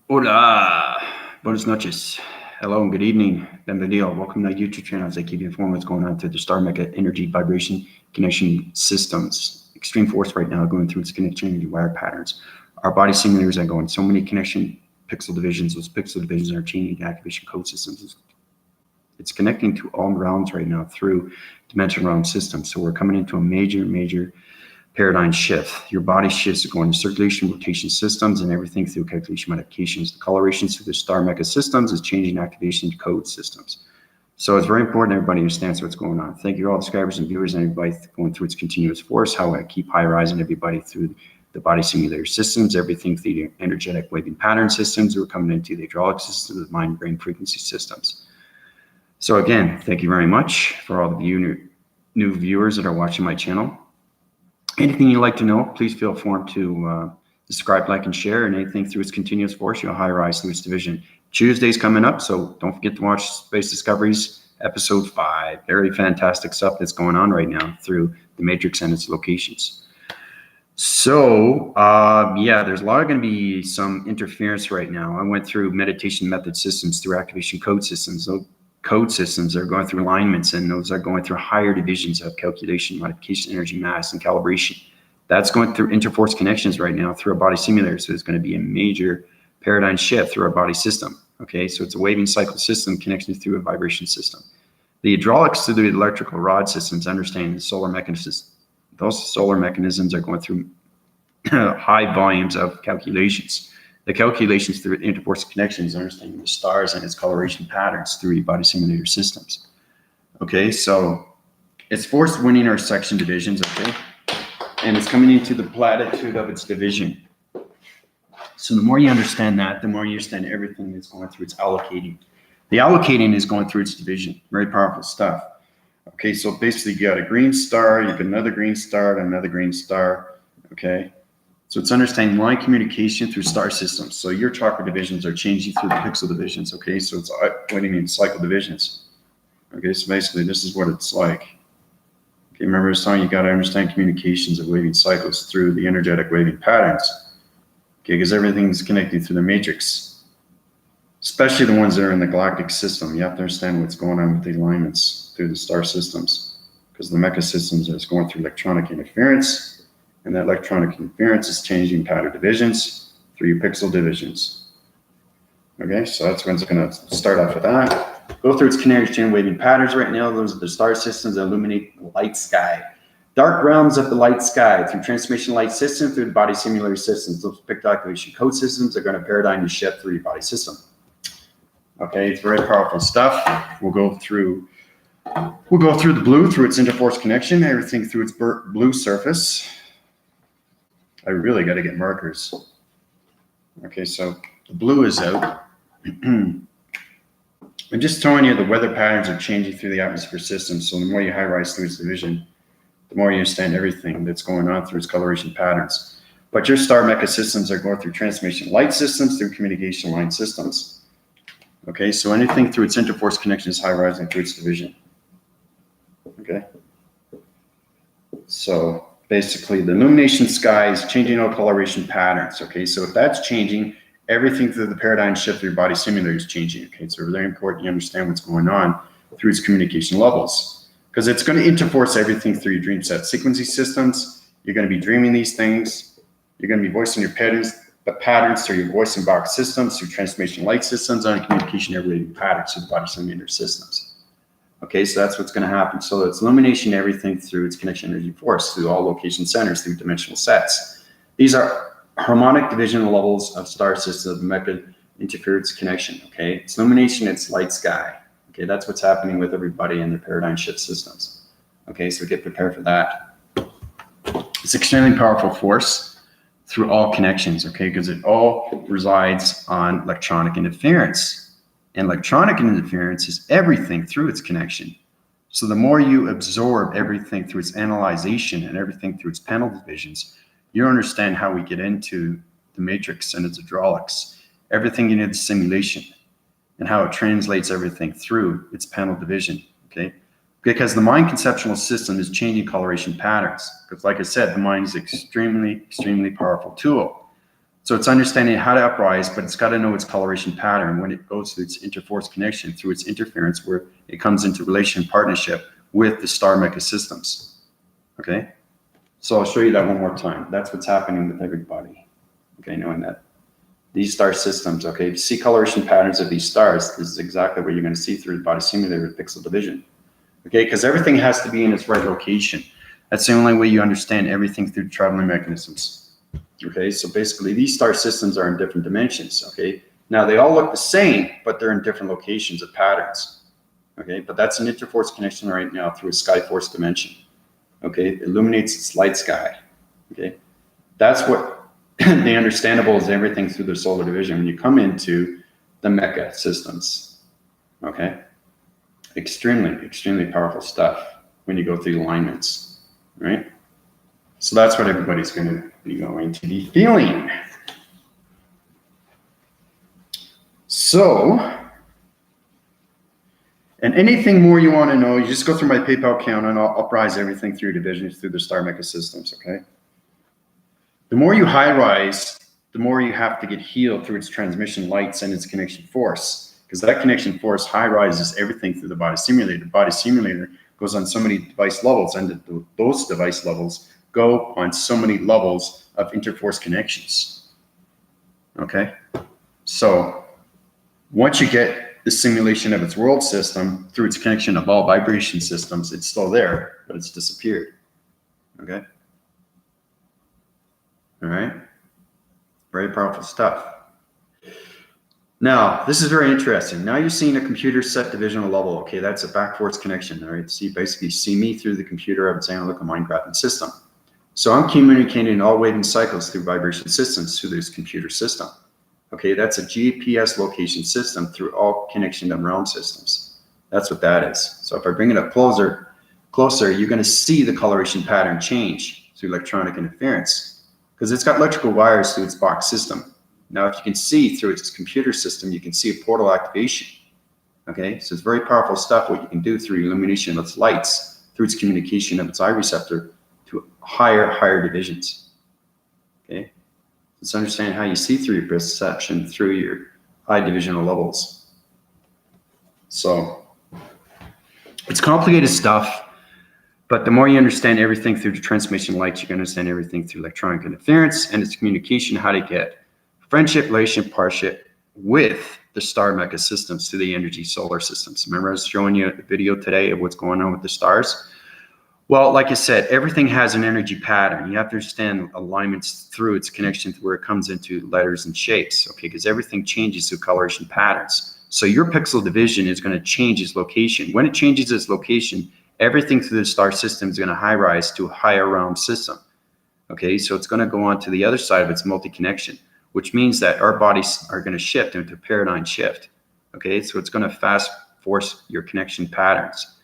Hola, buenas noches. Hello and good evening. Bienvenido. Welcome to my YouTube channel as I keep you informed what's going on through the star mecca energy vibration connection systems. Extreme force right now going through its connection wire patterns. Our body simulators are going so many connection pixel divisions. Those pixel divisions are changing activation code systems. It's connecting to all realms right now through dimensional realm systems. So we're coming into a major paradigm shift. Your body shifts are going to circulation, rotation systems, and everything through calculation modifications. The colorations through the star mecca systems is changing activation code systems. So it's very important everybody understands what's going on. Thank you all the subscribers and viewers and everybody going through its continuous force, how I keep high rising everybody through the body simulator systems, everything through the energetic waving pattern systems. We're coming into the hydraulic systems, the mind brain frequency systems. So again, thank you very much for all the new viewers that are watching my channel. Anything you'd like to know, please feel free to subscribe, like, and share. And anything through its continuous force, you'll high rise through its division. Tuesday's coming up, so don't forget to watch Space Discoveries episode 5. Very fantastic stuff that's going on right now through the matrix and its locations. So yeah, there's going to be some interference right now. I went through meditation method systems through activation code systems. Those code systems are going through alignments, and those are going through higher divisions of calculation, modification, energy, mass, and calibration. That's going through interforce connections right now through a body simulator. So it's going to be a major paradigm shift through our body system. Okay, so it's a waving cycle system connection through a vibration system. The hydraulics to the electrical rod systems, understanding the solar mechanisms. Those solar mechanisms are going through high volumes of calculations. The calculations through interforce connections, understanding the stars and its coloration patterns through body simulator systems. Okay, so it's force winning our section divisions, okay? And it's coming into the platitude of its division. So the more you understand that, the more you understand everything that's going through its allocating. The allocating is going through its division. Very powerful stuff. Okay, so basically you got a green star, you got another green star, and another green star, okay? So it's understanding line communication through star systems. So your chakra divisions are changing through the pixel divisions, okay? So it's pointing in cycle divisions. Okay, so basically this is what it's like. Okay, remember this time you got to understand communications of waving cycles through the energetic waving patterns. Okay, because everything's connected through the matrix, especially the ones that are in the galactic system. You have to understand what's going on with the alignments through the star systems, because the mecca systems is going through electronic interference. And that electronic interference is changing pattern divisions through your pixel divisions. Okay, so that's when it's going to start off with that. Go through its canary chain waving patterns right now. Those are the star systems that illuminate the light sky. Dark realms of the light sky through transmission light system through the body simulator systems. Those pixel activation code systems are going to paradigm the shift through your body system. Okay, it's very powerful stuff. We'll go through the blue through its interforce connection, everything through its blue surface. I really got to get markers. Okay, so the blue is out. I'm just telling you the weather patterns are changing through the atmosphere system. So the more you high rise through its division, the more you understand everything that's going on through its coloration patterns. But your star mecca systems are going through transmission light systems through communication line systems. Okay, so anything through its interforce connection is high rising through its division. Okay, so basically the illumination sky is changing all coloration patterns. Okay, so if that's changing, everything through the paradigm shift through your body simulator is changing. Okay, so it's very important you understand what's going on through its communication levels, because it's going to interforce everything through your dream set sequencing systems. You're going to be dreaming these things. You're going to be voicing your patterns through your voice and box systems, through transmission light systems, and communication air patterns through the body simulator systems. Okay, so that's what's going to happen. So it's illumination, everything through its connection energy force, through all location centers, through dimensional sets. These are harmonic divisional levels of star systems of mecca interference connection. Okay, it's illumination, it's light sky. Okay, that's what's happening with everybody in their paradigm shift systems. Okay, so get prepared for that. It's extremely powerful force through all connections, okay, because it all resides on electronic interference. And electronic interference is everything through its connection. So the more you absorb everything through its analyzation and everything through its panel divisions, you understand how we get into the matrix and its hydraulics, everything into the simulation, and how it translates everything through its panel division, okay? Because the mind conceptual system is changing coloration patterns. Because like I said, the mind is extremely powerful tool. So it's understanding how to uprise, but it's got to know its coloration pattern when it goes through its interforce connection, through its interference, where it comes into relation and partnership with the star mecha systems. Okay? So I'll show you that one more time. That's what's happening with everybody. Okay, knowing that. These star systems, okay, if you see coloration patterns of these stars, this is exactly what you're going to see through the body simulator with pixel division. Okay, because everything has to be in its right location. That's the only way you understand everything through traveling mechanisms. Okay, so basically these star systems are in different dimensions. Okay, now they all look the same, but they're in different locations of patterns. Okay, but that's an interforce connection right now through a sky force dimension. Okay, it illuminates its light sky. Okay, that's what the understandable is everything through the solar division when you come into the mecca systems. Okay, extremely powerful stuff when you go through the alignments, right? So that's what everybody's going to be feeling. So, and anything more you want to know, you just go through my PayPal account and I'll uprise everything through divisions through the star mecha systems. Okay. The more you high rise, the more you have to get healed through its transmission lights and its connection force, because that connection force high rises everything through the body simulator. The body simulator goes on so many device levels, and those device levels go on so many levels of interforce connections. Okay, so once you get the simulation of its world system through its connection of all vibration systems, it's still there, but it's disappeared. Okay. All right. Very powerful stuff. Now, this is very interesting. Now you're seeing a computer set divisional level. Okay, that's a back force connection. All right. So you basically see me through the computer of its analytical Minecraft system. So I'm communicating all waving cycles through vibration systems through this computer system. Okay, that's a GPS location system through all connection of realm systems. That's what that is. So if I bring it up closer, you're going to see the coloration pattern change through electronic interference, because it's got electrical wires through its box system. Now, if you can see through its computer system, you can see a portal activation. Okay, so it's very powerful stuff what you can do through illumination of its lights, through its communication of its eye receptor to higher divisions. Okay, let's understand how you see through your perception through your eye divisional levels. So it's complicated stuff. But the more you understand everything through the transmission lights, you can understand everything through electronic interference and its communication, how to get friendship, relationship, partnership with the star mecha systems to the energy solar systems. Remember I was showing you a video today of what's going on with the stars? Well, like I said, everything has an energy pattern. You have to understand alignments through its connection to where it comes into letters and shapes, okay? Because everything changes through coloration patterns. So your pixel division is going to change its location. When it changes its location, everything through the star system is going to high rise to a higher realm system. Okay, so it's going to go on to the other side of its multi-connection, which means that our bodies are going to shift into a paradigm shift. Okay, so it's going to fast force your connection patterns.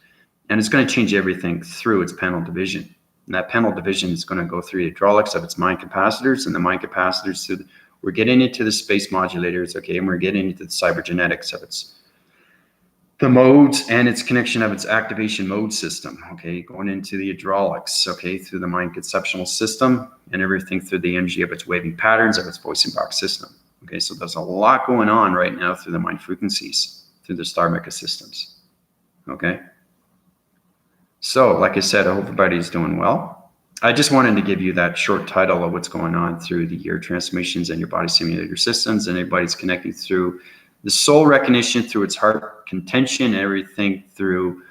And it's going to change everything through its panel division. And that panel division is going to go through the hydraulics of its mind capacitors, and the mind capacitors through we're getting into the space modulators, okay, and we're getting into the cybergenetics of the modes and its connection of its activation mode system, okay, going into the hydraulics, okay, through the mind conceptual system and everything through the energy of its waving patterns of its voicing box system. Okay, so there's a lot going on right now through the mind frequencies, through the star mecha systems, okay? So, like I said, I hope everybody's doing well. I just wanted to give you that short title of what's going on through the year transformations and your body simulator systems, and everybody's connecting through the soul recognition through its heart contention, everything through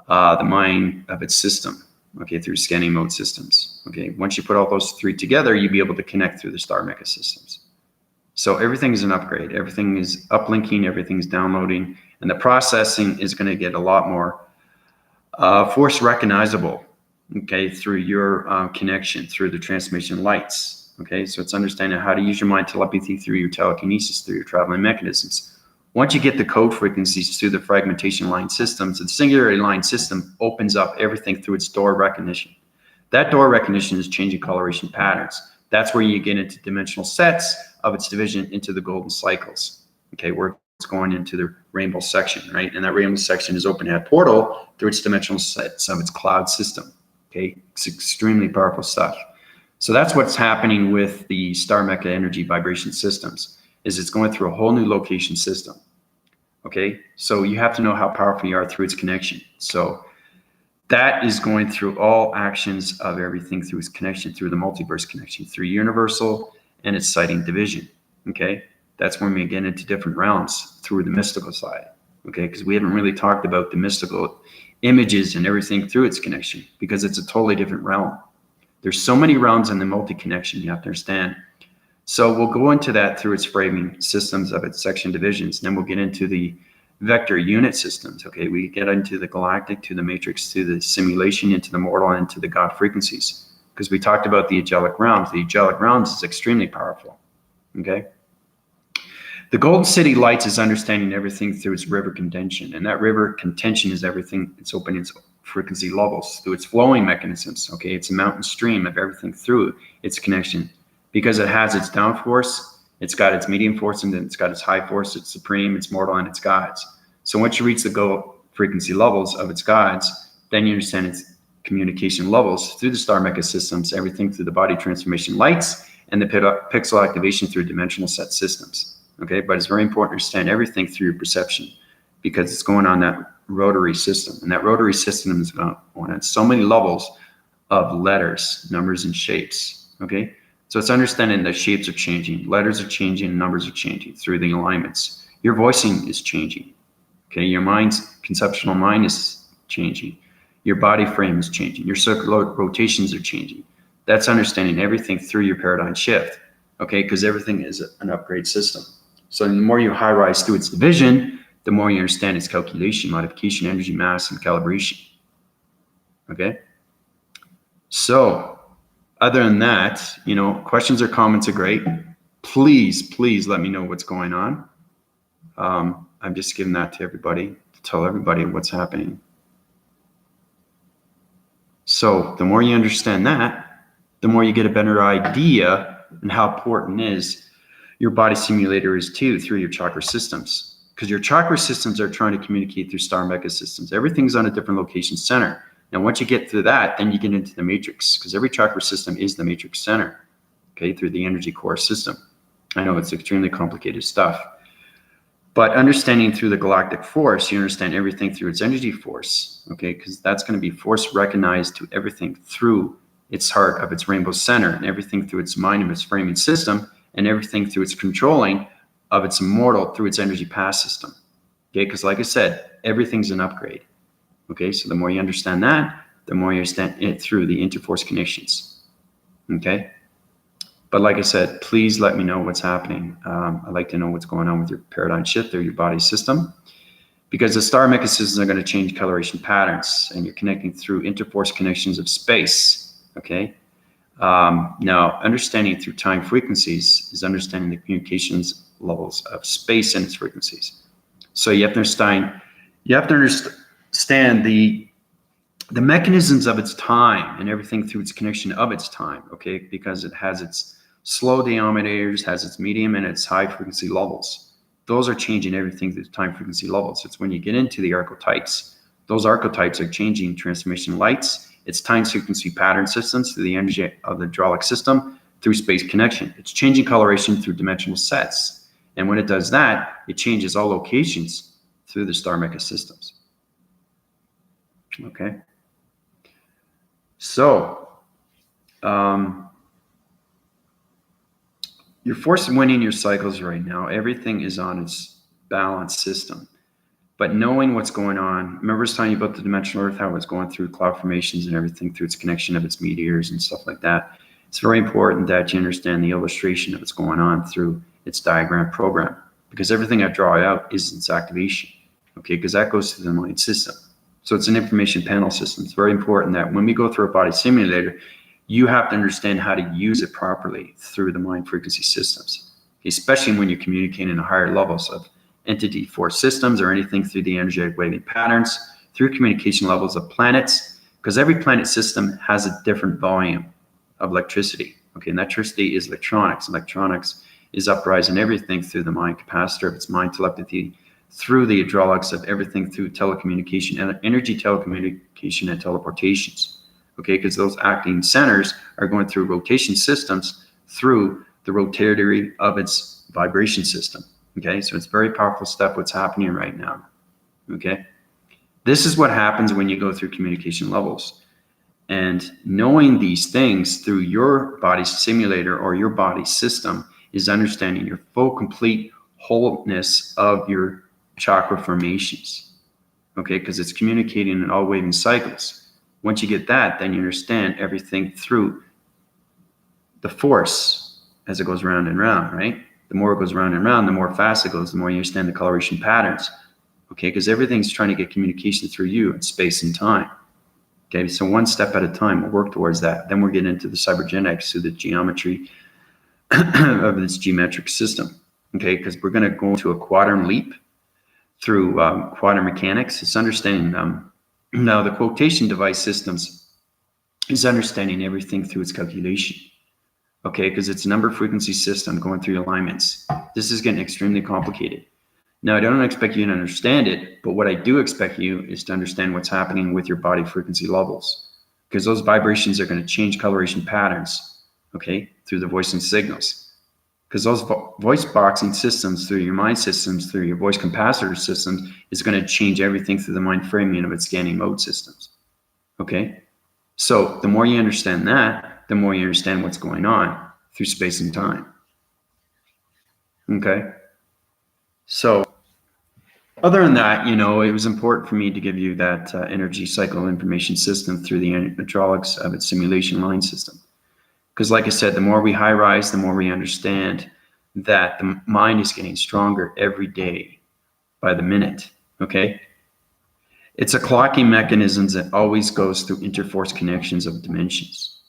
the mind of its system, okay, through scanning mode systems. Okay, once you put all those three together, you'll be able to connect through the star mecha systems. So everything is an upgrade. Everything is uplinking, everything's downloading, and the processing is going to get a lot more force recognizable, okay, through your connection, through the transmission lights. Okay, so it's understanding how to use your mind telepathy through your telekinesis, through your traveling mechanisms. Once you get the code frequencies through the fragmentation line systems, the singularity line system opens up everything through its door recognition. That door recognition is changing coloration patterns. That's where you get into dimensional sets of its division into the golden cycles, okay, where it's going into the rainbow section, right? And that rainbow section is opening a portal through its dimensional sets of its cloud system, okay? It's extremely powerful stuff. So that's what's happening with the star mecca energy vibration systems, is it's going through a whole new location system. Okay, so you have to know how powerful you are through its connection. So that is going through all actions of everything through its connection, through the multiverse connection, through universal and its sighting division. Okay, that's when we get into different realms through the mystical side. Okay, because we haven't really talked about the mystical images and everything through its connection, because it's a totally different realm. There's so many realms in the multi-connection, you have to understand. So we'll go into that through its framing systems of its section divisions. And then we'll get into the vector unit systems. Okay, we get into the galactic, to the matrix, to the simulation, into the mortal, and to the God frequencies. Because we talked about the angelic realms. The angelic realms is extremely powerful. Okay. The Golden City Lights is understanding everything through its river contention. And that river contention is everything. It's opening its frequency levels through its flowing mechanisms. Okay, it's a mountain stream of everything through its connection, because it has its downforce, it's got its medium force, and then it's got its high force, its supreme, its mortal, and its guides. So once you reach the gold frequency levels of its guides, then you understand its communication levels through the star mecca systems, everything through the body transformation lights, and the pixel activation through dimensional set systems. Okay, but it's very important to understand everything through your perception, because it's going on that rotary system. And that rotary system is going on so many levels of letters, numbers, and shapes. Okay, so it's understanding that shapes are changing, letters are changing, numbers are changing through the alignments. Your voicing is changing. Okay, your mind's conceptual mind is changing. Your body frame is changing. Your circular rotations are changing. That's understanding everything through your paradigm shift. Okay, because everything is an upgrade system. So the more you high rise through its division, the more you understand its calculation, modification, energy, mass, and calibration. Okay. So other than that, questions or comments are great. Please let me know what's going on. I'm just giving that to everybody, to tell everybody what's happening. So the more you understand that, the more you get a better idea on how important is your body simulator is too, through your chakra systems. Because your chakra systems are trying to communicate through star mecca systems. Everything's on a different location center. And once you get through that, then you get into the matrix, because every chakra system is the matrix center, okay, through the energy core system. I know it's extremely complicated stuff. But understanding through the galactic force, you understand everything through its energy force, okay, because that's going to be force recognized to everything through its heart of its rainbow center, and everything through its mind of its framing system, and everything through its controlling of its immortal through its energy pass system. Okay, because like I said, everything's an upgrade. Okay, so the more you understand that, the more you understand it through the interforce connections. Okay, but like I said, please let me know what's happening. I'd like to know what's going on with your paradigm shift or your body system, because the star mechanisms are going to change coloration patterns, and you're connecting through interforce connections of space. Okay. Now, understanding through time frequencies is understanding the communications levels of space and its frequencies. So you have to understand the mechanisms of its time and everything through its connection of its time. Okay, because it has its slow denominators, has its medium, and its high frequency levels. Those are changing everything through time frequency levels. It's when you get into the archetypes. Those archetypes are changing transformation lights. It's time frequency pattern systems through the energy of the hydraulic system through space connection. It's changing coloration through dimensional sets. And when it does that, it changes all locations through the star mecca systems. Okay. So, you're force winning your cycles right now. Everything is on its balanced system. But knowing what's going on, remember I was telling you about the dimensional earth, how it's going through cloud formations and everything through its connection of its meteors and stuff like that. It's very important that you understand the illustration of what's going on through its diagram program, because everything I draw out is its activation, okay, because that goes through the mind system. So it's an information panel system. It's very important that when we go through a body simulator, you have to understand how to use it properly through the mind frequency systems, especially when you're communicating in higher levels of entity force systems or anything through the energetic waving patterns, through communication levels of planets, because every planet system has a different volume of electricity. Okay, and electricity is electronics. Electronics is uprising everything through the mind capacitor of its mind telepathy, through the hydraulics of everything through telecommunication and energy telecommunication and teleportations. okay? Because those acting centers are going through rotation systems through the rotatory of its vibration system, okay? So it's very powerful stuff what's happening right now, okay? This is what happens when you go through communication levels. And knowing these things through your body simulator or your body system is understanding your full, complete wholeness of your chakra formations, okay? Because it's communicating in all waving cycles. Once you get that, then you understand everything through the force as it goes round and round, right? The more it goes round and round, the more fast it goes, the more you understand the coloration patterns, okay? Because everything's trying to get communication through you in space and time. Okay, so one step at a time, we'll work towards that. Then we'll get into the cybergenetics, through the geometry of this geometric system. Okay, because we're going to go into a quantum leap through quantum mechanics. It's understanding now the quotation device systems is understanding everything through its calculation. Okay, because it's a number frequency system going through alignments. This is getting extremely complicated. Now, I don't expect you to understand it, but what I do expect you is to understand what's happening with your body frequency levels, because those vibrations are going to change coloration patterns, okay, through the voicing signals. Because those voice boxing systems, through your mind systems, through your voice capacitor systems, is going to change everything through the mind framing of its scanning mode systems, okay? So the more you understand that, the more you understand what's going on through space and time, okay? So other than that, you know, it was important for me to give you that energy cycle information system through the hydraulics of its simulation line system. Because like I said, the more we high rise, the more we understand that the mind is getting stronger every day by the minute, okay? It's a clocking mechanism that always goes through interforce connections of dimensions,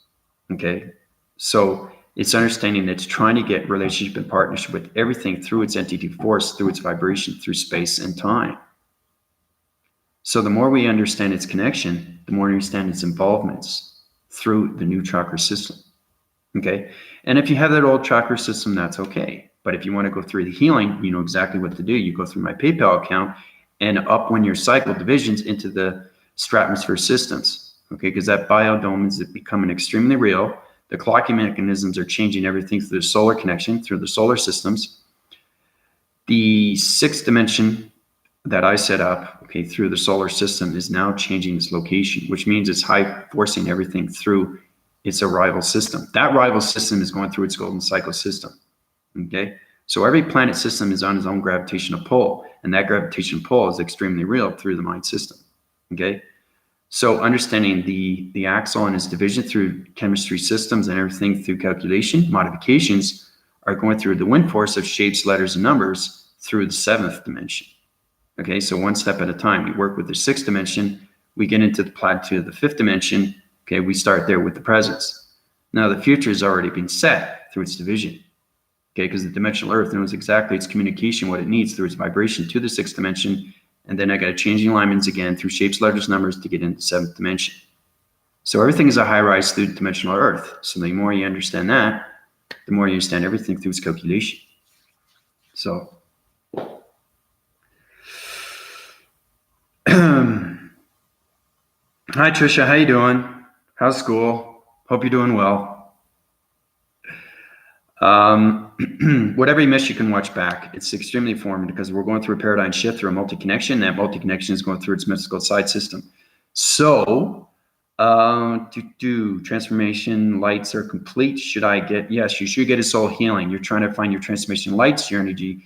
okay? So it's understanding that it's trying to get relationship and partnership with everything through its entity force, through its vibration, through space and time. So the more we understand its connection, the more we understand its involvements through the new chakra system, okay? And if you have that old chakra system, that's okay. But if you want to go through the healing, you know exactly what to do. You go through my PayPal account and up when your cycle divisions into the stratosphere systems, okay? Because that biodome is becoming extremely real. The clocking mechanisms are changing everything through the solar connection, through the solar systems. The sixth dimension that I set up, okay, through the solar system is now changing its location, which means it's high forcing everything through its arrival system. That rival system is going through its golden cycle system, okay? So every planet system is on its own gravitational pull, and that gravitational pull is extremely real through the mind system, okay? So understanding the axle and its division through chemistry systems and everything through calculation, modifications are going through the wind force of shapes, letters, and numbers through the seventh dimension. Okay, so one step at a time. We work with the sixth dimension, we get into the plateau of the fifth dimension, okay, we start there with the presence. Now the future has already been set through its division, okay, because the dimensional earth knows exactly its communication, what it needs through its vibration to the sixth dimension. And then I got to change alignments again through shapes, letters, numbers to get into the seventh dimension. So everything is a high rise through dimensional earth. So the more you understand that, the more you understand everything through its calculation. So, hi Trisha, how you doing? How's school? Hope you're doing well. Whatever you miss, you can watch back. It's extremely informative because we're going through a paradigm shift through a multi-connection. That multi-connection is going through its mystical side system. So, transformation lights are complete. Should I get, yes, you should get a soul healing. You're trying to find your transformation lights. Your energy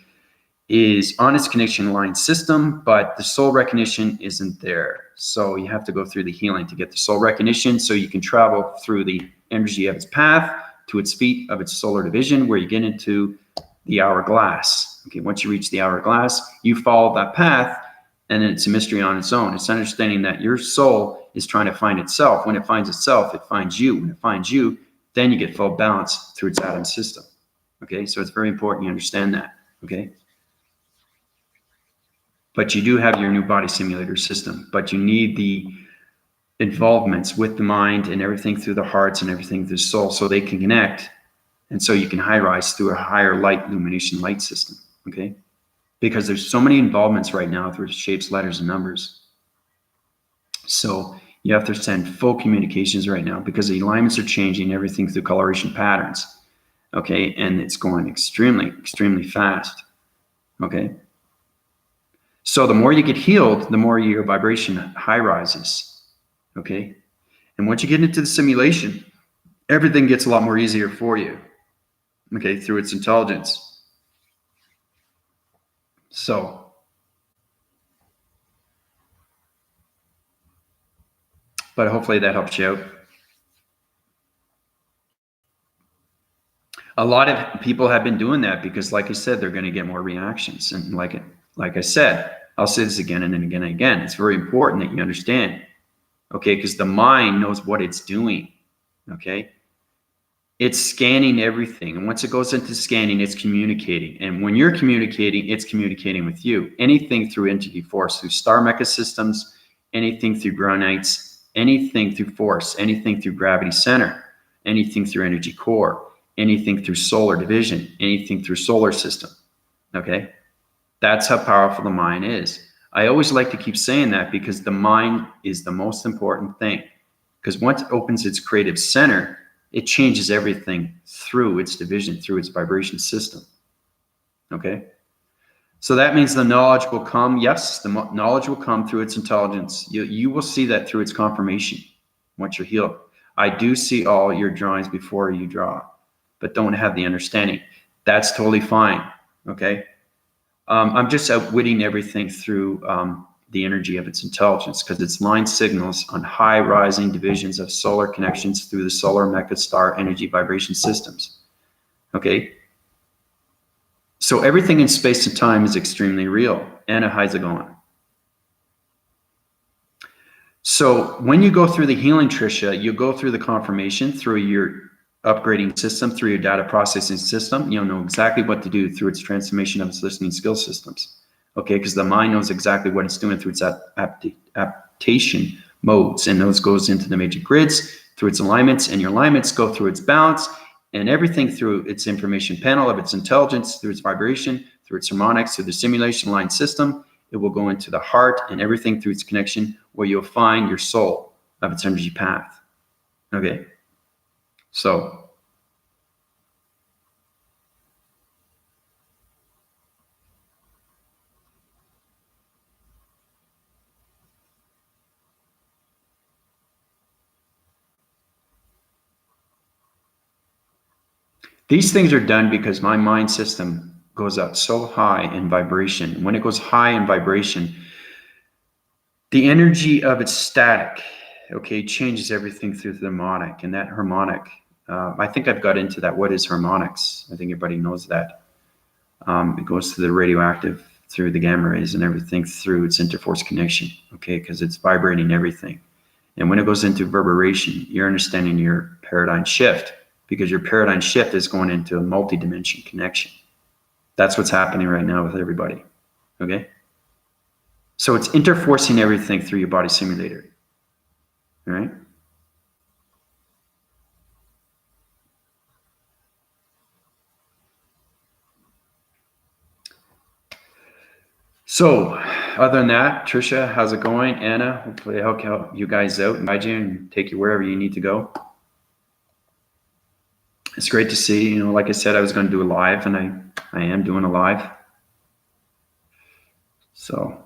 is on its connection line system, but the soul recognition isn't there. So you have to go through the healing to get the soul recognition so you can travel through the energy of its path to its feet of its solar division, where you get into the hourglass. Okay, once you reach the hourglass, you follow that path, and then it's a mystery on its own. It's understanding that your soul is trying to find itself. When it finds itself, it finds you. When it finds you, then you get full balance through its atom system. Okay, so it's very important you understand that. Okay, but you do have your new body simulator system, but you need the involvements with the mind and everything through the hearts and everything through the soul so they can connect, and so you can high rise through a higher light illumination light system, okay? Because there's so many involvements right now through shapes, letters, and numbers. So You have to send full communications right now because the alignments are changing everything through coloration patterns. Okay, and it's going extremely, extremely fast. Okay. So the more you get healed, the more your vibration high rises. Okay. And once you get into the simulation, everything gets a lot more easier for you. Okay, through its intelligence. So, but hopefully that helps you out. A lot of people have been doing that because, like I said, they're going to get more reactions. And like I said, I'll say this again and again and again. It's very important that you understand, okay, because the mind knows what it's doing, okay? It's scanning everything. And once it goes into scanning, it's communicating. And when you're communicating, it's communicating with you. Anything through entity force, through star mecha systems, anything through granites, anything through force, anything through gravity center, anything through energy core, anything through solar division, anything through solar system. Okay? That's how powerful the mind is. I always like to keep saying that because the mind is the most important thing. Because once it opens its creative center, it changes everything through its division, through its vibration system. Okay? So that means the knowledge will come. Yes, the knowledge will come through its intelligence. You will see that through its confirmation once you're healed. I do see all your drawings before you draw, but don't have the understanding. That's totally fine. Okay? I'm just outwitting everything through the energy of its intelligence because it's line signals on high rising divisions of solar connections through the solar mecca star energy vibration systems. Okay? So everything in space and time is extremely real. Anna, how's it going? So when you go through the healing, Tricia, you go through the confirmation through your upgrading system, through your data processing system. You'll know exactly what to do through its transformation of its listening skill systems. Okay, because the mind knows exactly what it's doing through its adaptation modes, and those goes into the major grids through its alignments, and your alignments go through its balance, and everything through its information panel of its intelligence, through its vibration, through its harmonics, through the simulation line system. It will go into the heart and everything through its connection, where you'll find your soul of its energy path. Okay, so. These things are done because my mind system goes up so high in vibration. When it goes high in vibration, the energy of its static, okay, changes everything through the harmonic. And that harmonic, I think I've got into that. What is harmonics? I think everybody knows that. It goes to the radioactive, through the gamma rays and everything through its interforce connection, okay, because it's vibrating everything. And when it goes into reverberation, you're understanding your paradigm shift, because your paradigm shift is going into a multi-dimension connection. That's what's happening right now with everybody, okay? So it's interforcing everything through your body simulator, all right? So other than that, Tricia, how's it going? Anna, hopefully I'll help you guys out and guide you and take you wherever you need to go. It's great to see, you know, like I said, I was going to do a live, and I am doing a live. So.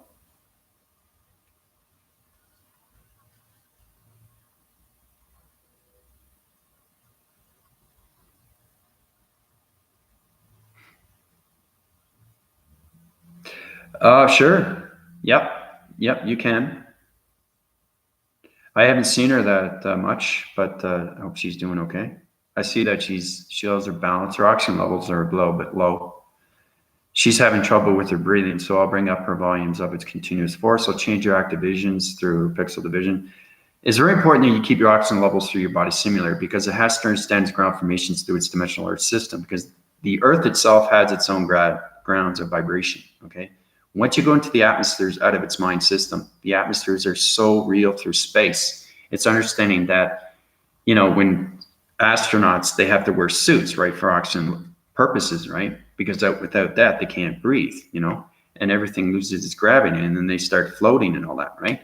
Sure. Yep, you can. I haven't seen her that much, but I hope she's doing okay. I see that she has her balance. Her oxygen levels are a little bit low. She's having trouble with her breathing, so I'll bring up her volumes of its continuous force. I'll change your activations through pixel division. It's very important that you keep your oxygen levels through your body simulator, because it has to understand its ground formations through its dimensional Earth system, because the Earth itself has its own grounds of vibration, okay? Once you go into the atmospheres out of its mind system, the atmospheres are so real through space. It's understanding that, you know, when astronauts, they have to wear suits, right, for oxygen purposes, right? Because without that, they can't breathe, you know, and everything loses its gravity, and then they start floating and all that, right?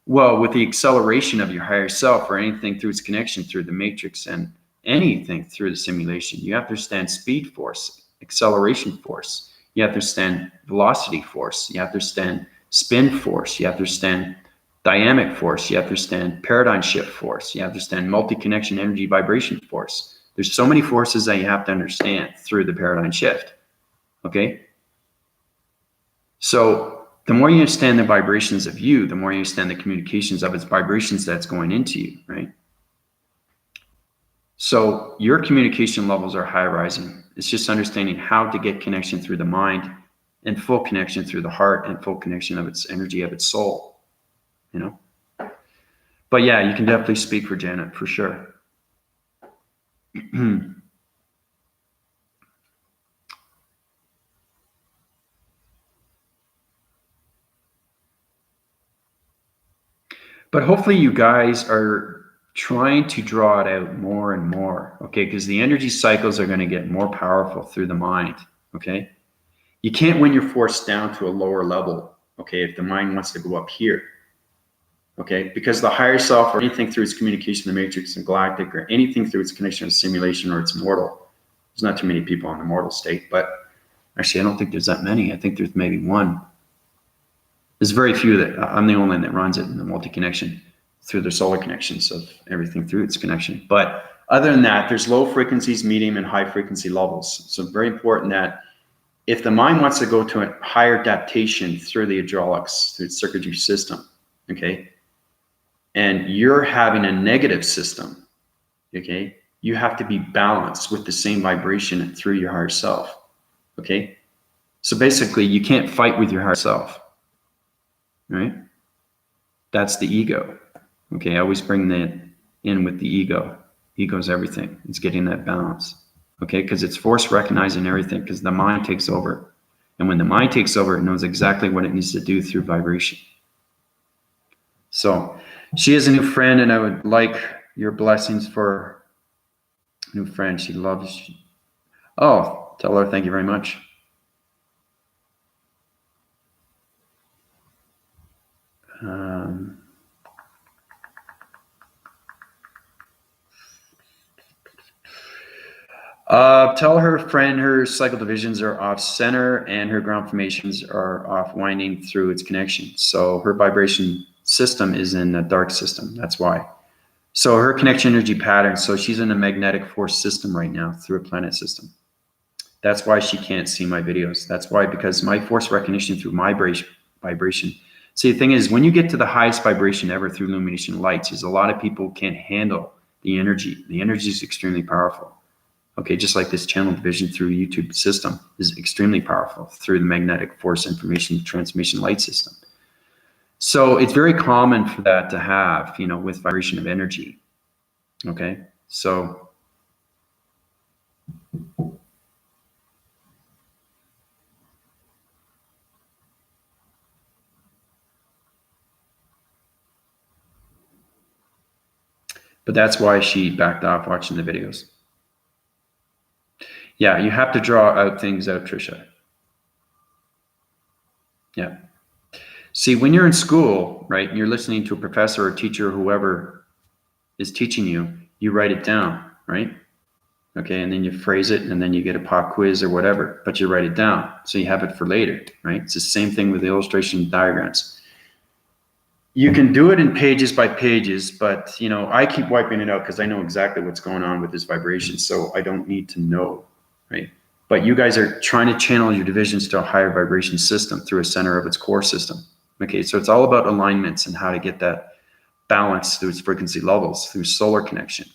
Well, with the acceleration of your higher self or anything through its connection through the matrix and anything through the simulation, you have to understand speed force, acceleration force. You have to understand velocity force. You have to understand spin force. You have to understand dynamic force. You have to understand paradigm shift force. You have to understand multi-connection energy vibration force. There's so many forces that you have to understand through the paradigm shift. Okay? So the more you understand the vibrations of you, the more you understand the communications of its vibrations that's going into you, right? So your communication levels are high rising. It's just understanding how to get connection through the mind and full connection through the heart and full connection of its energy of its soul, you know? But yeah, you can definitely speak for Janet, for sure. But hopefully you guys are trying to draw it out more and more, okay? Because the energy cycles are going to get more powerful through the mind, okay? You can't win your force down to a lower level, okay, if the mind wants to go up here, okay? Because the higher self or anything through its communication, the matrix and galactic, or anything through its connection to simulation or its mortal, there's not too many people in the mortal state, but actually I don't think there's that many. I think there's maybe one. There's very few that I'm the only one that runs it in the multi-connection through the solar connections of everything through its connection. But other than that, there's low frequencies, medium, and high frequency levels. So it's very important that if the mind wants to go to a higher adaptation through the hydraulics, through the circuitry system, okay, and you're having a negative system, okay, you have to be balanced with the same vibration through your higher self, okay? So basically, you can't fight with your higher self. Right? That's the ego. Okay, I always bring that in with the ego. Ego's everything. It's getting that balance. Okay, because it's force recognizing everything because the mind takes over. And when the mind takes over, it knows exactly what it needs to do through vibration. So she is a new friend, and I would like your blessings for a new friend. She loves you. Oh, tell her thank you very much. Tell her friend her cycle divisions are off center and her ground formations are off winding through its connection. So her vibration system is in a dark system. That's why. So her connection energy pattern. So she's in a magnetic force system right now through a planet system. That's why she can't see my videos. That's why, because my force recognition through my vibration. See, the thing is, when you get to the highest vibration ever through illumination lights, is a lot of people can't handle the energy. The energy is extremely powerful. Okay, just like this channel division through YouTube system is extremely powerful through the magnetic force information transmission light system. So it's very common for that to have, you know, with vibration of energy. Okay, so but that's why she backed off watching the videos. Yeah, you have to draw out things out, Trisha. Yeah. See, when you're in school, right, and you're listening to a professor or teacher or whoever is teaching you, you write it down, right? Okay, and then you phrase it, and then you get a pop quiz or whatever, but you write it down, so you have it for later, right? It's the same thing with the illustration diagrams. You can do it in pages by pages, but, you know, I keep wiping it out because I know exactly what's going on with this vibration, so I don't need to know, right? But you guys are trying to channel your divisions to a higher vibration system through a center of its core system. Okay, so it's all about alignments and how to get that balance through its frequency levels, through solar connection.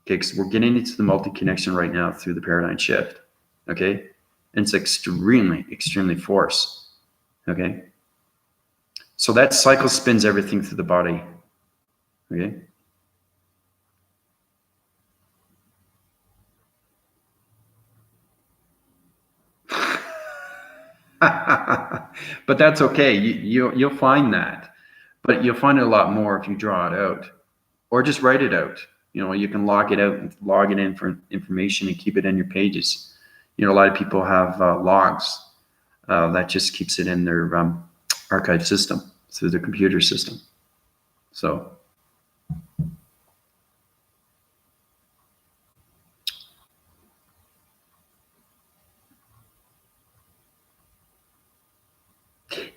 Okay, because we're getting into the multi-connection right now through the paradigm shift. Okay, and it's extremely, extremely force. Okay, so that cycle spins everything through the body. Okay. But that's okay. You'll find that, but you'll find it a lot more if you draw it out, or just write it out. You know, you can log it out and log it in for information and keep it in your pages. You know, a lot of people have logs that just keeps it in their archive system through the computer system. So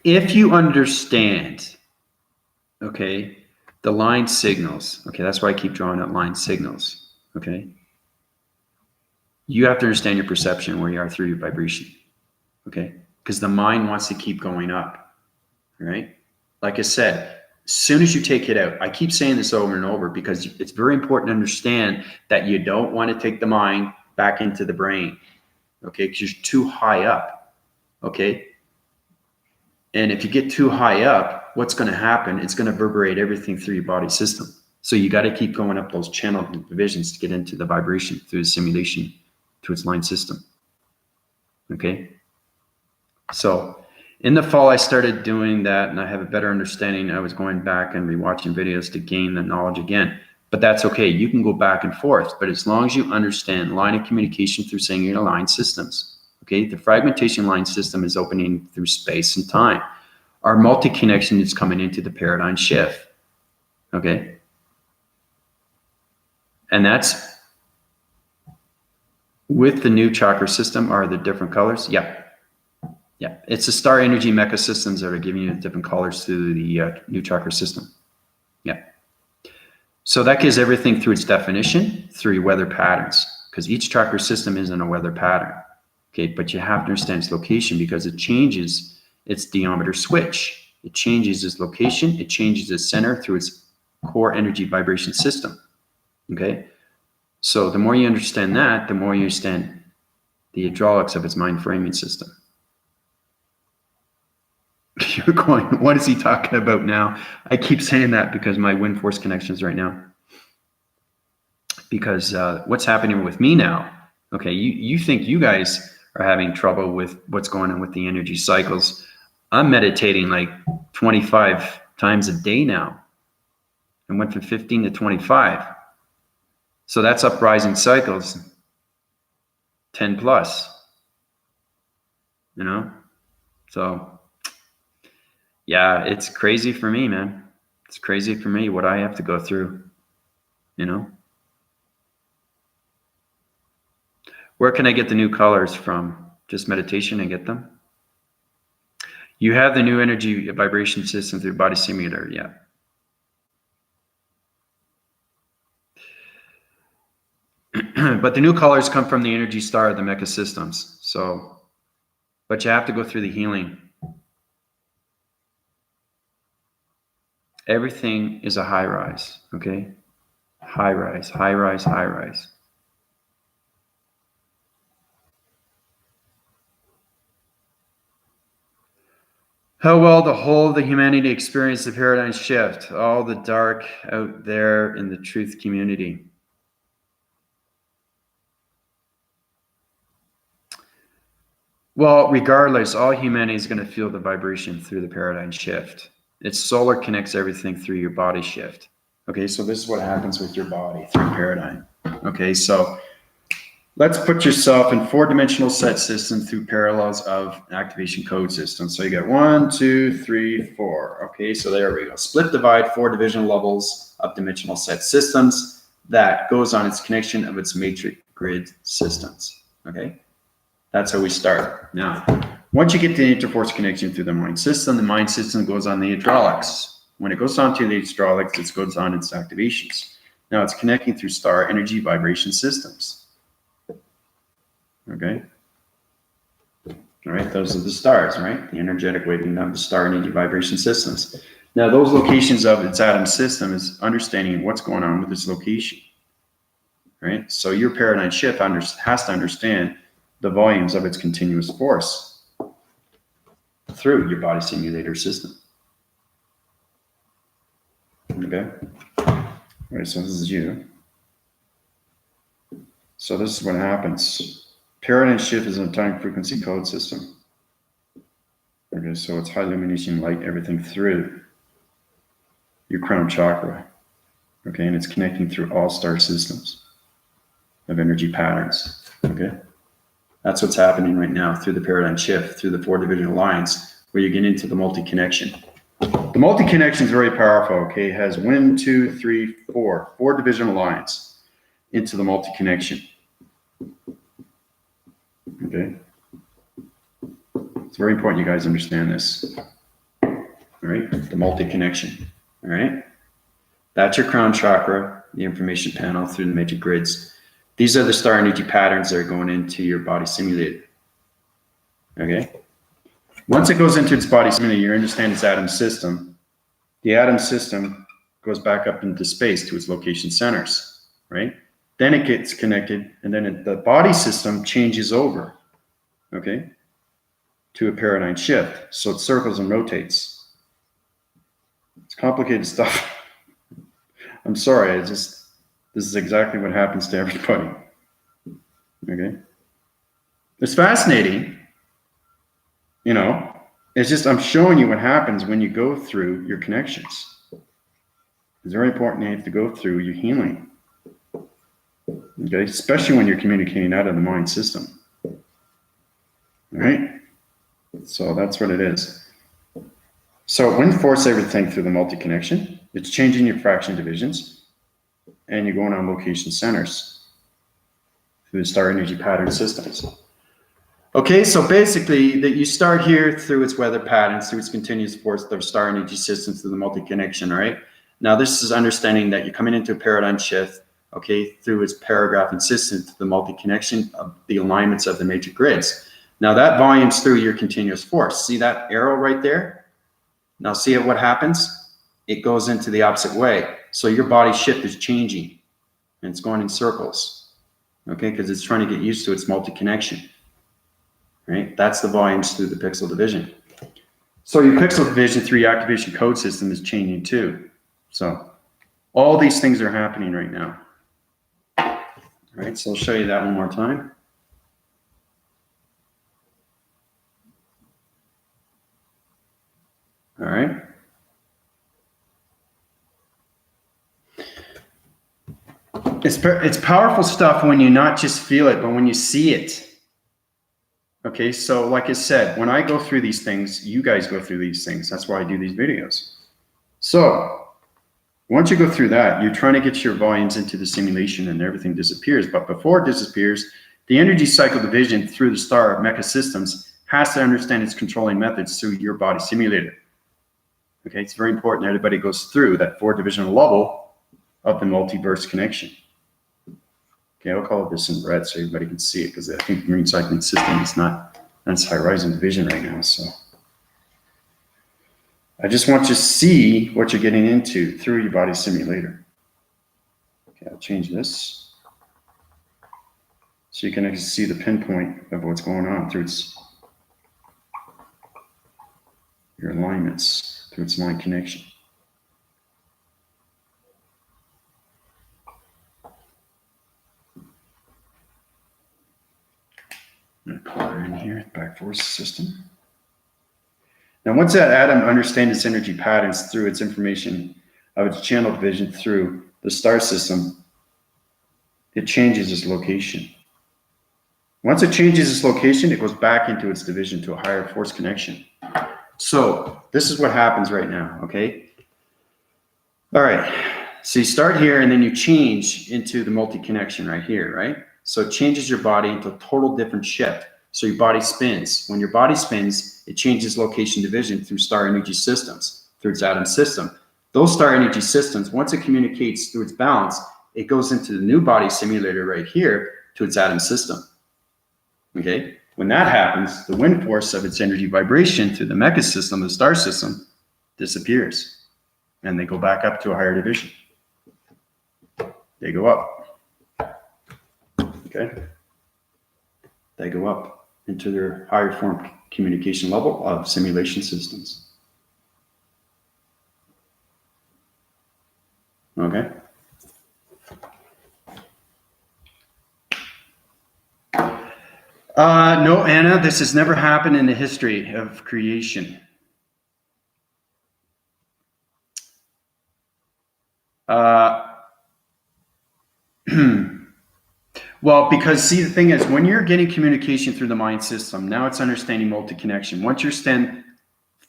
if you understand, okay, the line signals, okay, that's why I keep drawing out line signals, okay? You have to understand your perception where you are through your vibration, okay? Because the mind wants to keep going up, right? Like I said, as soon as you take it out, I keep saying this over and over because it's very important to understand that you don't want to take the mind back into the brain, okay? Because you're too high up, okay? And if you get too high up, what's going to happen? It's going to reverberate everything through your body system. So you got to keep going up those channel divisions to get into the vibration through the simulation to its line system. Okay. So in the fall, I started doing that and I have a better understanding. I was going back and rewatching videos to gain the knowledge again, but that's okay. You can go back and forth, but as long as you understand line of communication through singular line systems, okay, the fragmentation line system is opening through space and time. Our multi-connection is coming into the paradigm shift, okay? And that's with the new chakra system. Are the different colors? Yeah. Yeah, it's the star energy mecca systems that are giving you different colors through the new chakra system. Yeah. So that gives everything through its definition, through your weather patterns, because each chakra system is in a weather pattern. Okay, but you have to understand its location because it changes its diameter switch. It changes its location. It changes its center through its core energy vibration system. Okay, so the more you understand that, the more you understand the hydraulics of its mind framing system. You're going, what is he talking about now? I keep saying that because my wind force connections right now. Because what's happening with me now, okay, you think you guys are having trouble with what's going on with the energy cycles. I'm meditating like 25 times a day now. I went from 15 to 25. So that's uprising cycles, 10 plus, you know? So yeah, it's crazy for me, man. It's crazy for me what I have to go through, you know? Where can I get the new colors from? Just meditation and get them? You have the new energy vibration system through body simulator, yeah. But the new colors come from the energy star of the mecca systems. So, but you have to go through the healing. Everything is a high rise, okay? High rise, high rise, high rise. How well the whole of the humanity experienced the paradigm shift, all the dark out there in the truth community. Well, regardless, all humanity is going to feel the vibration through the paradigm shift. Its solar connects everything through your body shift. Okay, so this is what happens with your body through paradigm. Okay, so let's put yourself in four-dimensional set system through parallels of activation code system. So you got 1, 2, 3, 4. Okay, so there we go. Split, divide, four division levels of dimensional set systems. That goes on its connection of its matrix grid systems. Okay, that's how we start. Now, once you get the interforce connection through the mind system goes on the hydraulics. When it goes on to the hydraulics, it goes on its activations. Now it's connecting through star energy vibration systems. Okay. All right, those are the stars, right? The energetic waving of the star energy vibration systems. Now, those locations of its atom system is understanding what's going on with its location, right? So your paradigm shift has to understand the volumes of its continuous force through your body simulator system. Okay. All right, so this is you. So this is what happens. Paradigm shift is a time frequency code system. Okay, so it's high illumination light, everything through your crown chakra. Okay, and it's connecting through all star systems of energy patterns. Okay, that's what's happening right now through the paradigm shift, through the four divisional lines, where you get into the multi-connection. The multi-connection is very powerful, okay? It has 1, 2, 3, 4. 4 divisional lines into the multi-connection. Okay? It's very important you guys understand this. All right? The multi-connection. All right? That's your crown chakra, the information panel through the magic grids. These are the star energy patterns that are going into your body simulator. Okay? Once it goes into its body simulator, you understand its atom system. The atom system goes back up into space to its location centers, right? Then it gets connected, and then the body system changes over, okay, to a paradigm shift. So it circles and rotates. It's complicated stuff. I'm sorry, this is exactly what happens to everybody, okay? It's fascinating, you know, it's just I'm showing you what happens when you go through your connections. It's very important you have to go through your healing, okay, especially when you're communicating out of the mind system, all right? So that's what it is. So when force everything through the multi-connection, it's changing your fraction divisions, and you're going on location centers through the star energy pattern systems. Okay, so basically that you start here through its weather patterns, through its continuous force, the star energy systems, through the multi-connection, all right? Now this is understanding that you're coming into a paradigm shift, okay, through its paragraph and system to the multi-connection of the alignments of the major grids. Now that volume's through your continuous force. See that arrow right there? Now see what happens? It goes into the opposite way. So your body shift is changing and it's going in circles, okay, because it's trying to get used to its multi-connection. Right? That's the volumes through the pixel division. So your pixel division through your activation code system is changing too. So all these things are happening right now. All right, so I'll show you that one more time. All right. It's powerful stuff when you not just feel it, but when you see it. Okay, so like I said, when I go through these things, you guys go through these things. That's why I do these videos. So once you go through that, you're trying to get your volumes into the simulation and everything disappears. But before it disappears, the energy cycle division through the star mecca systems has to understand its controlling methods through your body simulator. Okay, it's very important everybody goes through that 4 divisional level of the multiverse connection. Okay, I'll call this in red so everybody can see it, because I think the marine cycling system is not on its horizon division right now. So I just want you to see what you're getting into through your body simulator. Okay, I'll change this so you can actually see the pinpoint of what's going on through your alignments, through its line connection. I'm going to color in here, back force system. Now, once that atom understands its energy patterns through its information of its channel division through the star system, it changes its location. Once it changes its location, it goes back into its division to a higher force connection. So this is what happens right now, okay? All right, so you start here and then you change into the multi-connection right here, right? So it changes your body into a total different shift. So your body spins. When your body spins, it changes location division through star energy systems, through its atom system. Those star energy systems, once it communicates through its balance, it goes into the new body simulator right here to its atom system. Okay? When that happens, the wind force of its energy vibration through the mecca system, the star system, disappears. And they go back up to a higher division. They go up. Okay? They go up into their higher form communication level of simulation systems. Okay? No, Anna, this has never happened in the history of creation. Well, because see, the thing is, when you're getting communication through the mind system, now it's understanding multi-connection. Once you're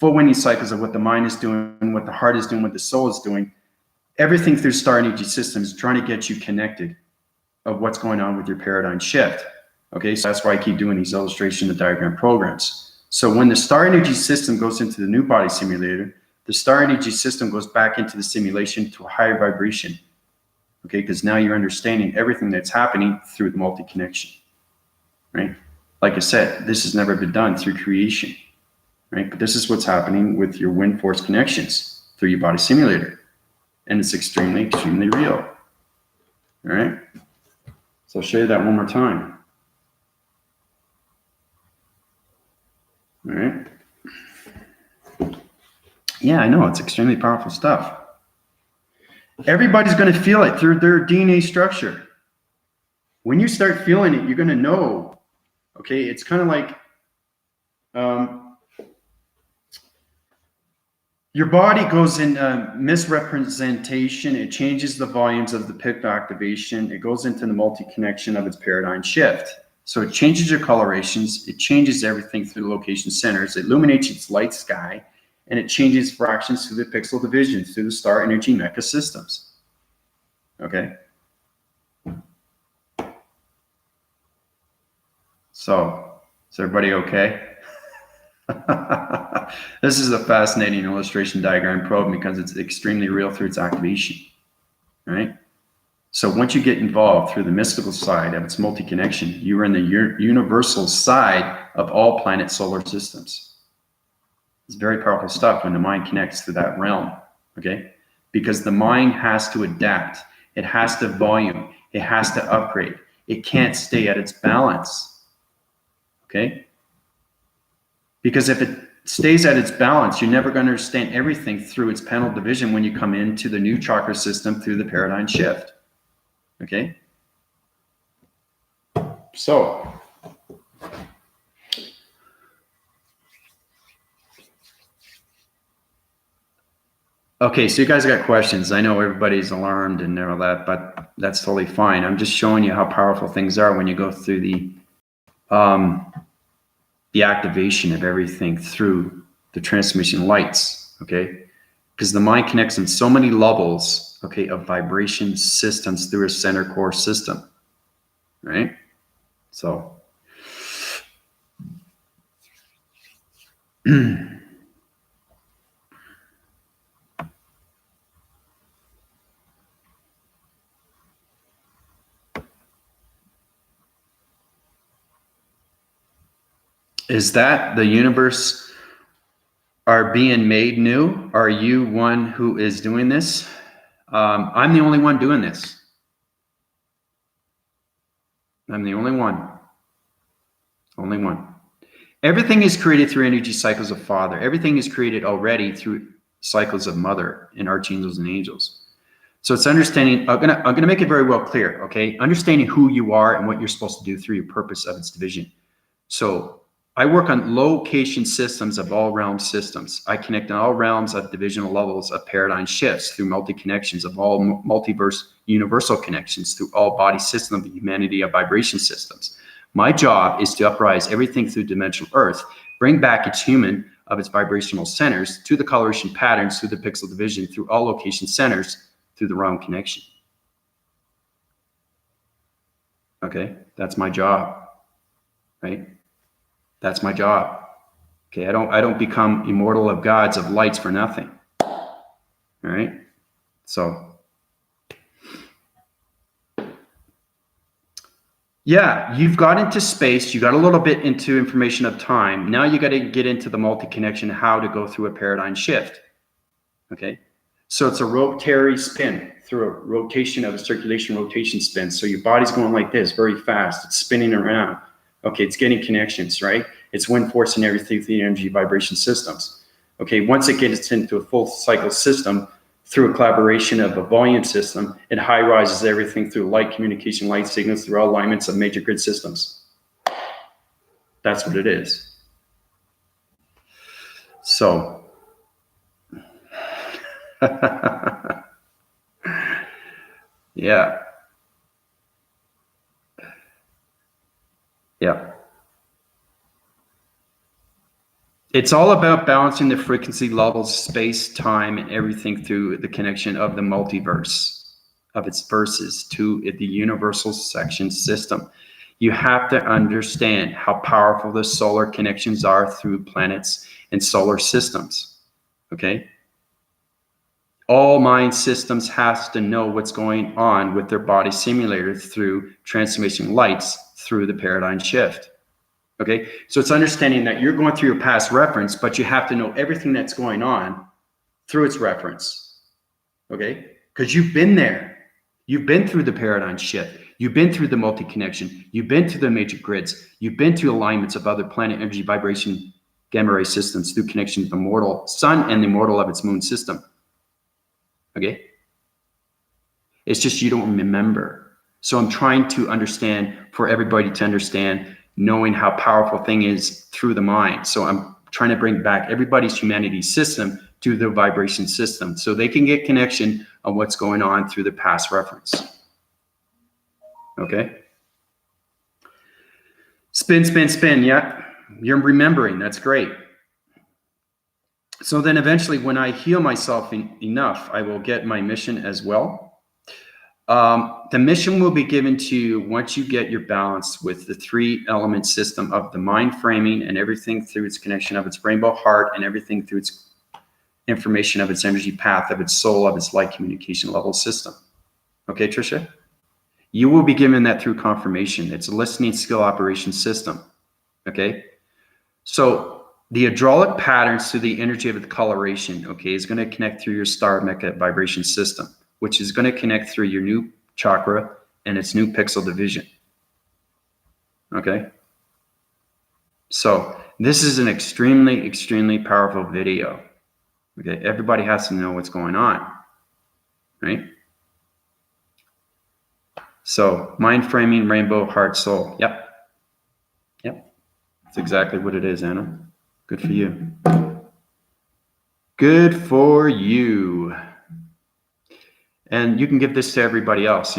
full winning cycles of what the mind is doing, what the heart is doing, what the soul is doing. Everything through star energy systems trying to get you connected of what's going on with your paradigm shift. Okay, so that's why I keep doing these illustration and diagram programs. So when the star energy system goes into the new body simulator, the star energy system goes back into the simulation to a higher vibration. Okay, because now you're understanding everything that's happening through the multi-connection, right? Like I said, this has never been done through creation, right? But this is what's happening with your wind force connections through your body simulator. And it's extremely, extremely real, all right? So I'll show you that one more time. All right. Yeah, I know, it's extremely powerful stuff. Everybody's going to feel it through their DNA structure. When you start feeling it, you're going to know. Okay, it's kind of like your body goes in misrepresentation. It changes the volumes of the picto activation. It goes into the multi-connection of its paradigm shift. So it changes your colorations. It changes everything through the location centers. It illuminates its light sky. And it changes fractions through the pixel divisions, through the star energy mecca systems. Okay? So, is everybody okay? This is a fascinating illustration diagram probe because it's extremely real through its activation, right? So once you get involved through the mystical side of its multi-connection, you are in the universal side of all planet solar systems. It's very powerful stuff when the mind connects to that realm, okay? Because the mind has to adapt. It has to volume. It has to upgrade. It can't stay at its balance, okay? Because if it stays at its balance, you're never going to understand everything through its panel division when you come into the new chakra system through the paradigm shift, okay? So, okay, so you guys got questions. I know everybody's alarmed and all that, but that's totally fine. I'm just showing you how powerful things are when you go through the activation of everything through the transmission lights, okay? Because the mind connects in so many levels, okay, of vibration systems through a center core system, right? So, is that the universe are being made new? Are you one who is doing this? I'm the only one doing this. I'm the only one. Only one. Everything is created through energy cycles of Father. Everything is created already through cycles of Mother and archangels and angels. So it's understanding, I'm gonna make it very well clear, okay? Understanding who you are and what you're supposed to do through your purpose of its division. So I work on location systems of all realm systems. I connect on all realms of divisional levels of paradigm shifts through multi-connections of all multiverse universal connections through all body systems of humanity of vibration systems. My job is to uprise everything through dimensional Earth, bring back its human of its vibrational centers to the coloration patterns through the pixel division through all location centers through the realm connection. Okay, that's my job, right? That's my job. Okay, I don't become immortal of gods of lights for nothing. All right, so yeah, you've got into space. You got a little bit into information of time. Now you got to get into the multi-connection, how to go through a paradigm shift. Okay, so it's a rotary spin through a rotation of a circulation rotation spin. So your body's going like this, very fast. It's spinning around. Okay, it's getting connections, right? It's wind force and everything through the energy vibration systems. Okay, once it gets into a full cycle system through a collaboration of a volume system, it high rises everything through light communication, light signals through all alignments of major grid systems. That's what it is. So, yeah. Yeah. It's all about balancing the frequency levels, space, time, and everything through the connection of the multiverse of its verses to the universal section system. You have to understand how powerful the solar connections are through planets and solar systems. Okay? All mind systems has to know what's going on with their body simulator through transformation lights through the paradigm shift. Okay, so it's understanding that you're going through your past reference, but you have to know everything that's going on through its reference. Okay, because you've been there. You've been through the paradigm shift. You've been through the multi-connection. You've been through the major grids. You've been through alignments of other planet energy vibration gamma ray systems through connection to the mortal sun and the mortal of its moon system. Okay, it's just you don't remember. So I'm trying to understand, for everybody to understand, knowing how powerful thing is through the mind. So I'm trying to bring back everybody's humanity system to the vibration system so they can get connection on what's going on through the past reference. Okay? Spin, spin, spin. Yeah, you're remembering. That's great. So then eventually when I heal myself enough, I will get my mission as well. The mission will be given to you once you get your balance with the 3-element system of the mind framing and everything through its connection of its rainbow heart and everything through its information of its energy path, of its soul, of its light communication level system. Okay, Tricia? You will be given that through confirmation. It's a listening skill operation system. Okay? So the hydraulic patterns to the energy of the coloration, okay, is going to connect through your star mecca vibration system, which is going to connect through your new chakra and its new pixel division. Okay? So this is an extremely, extremely powerful video. Okay, everybody has to know what's going on, right? So mind framing, rainbow, heart, soul. Yep. Yep. That's exactly what it is, Anna. Good for you. Good for you. And you can give this to everybody else,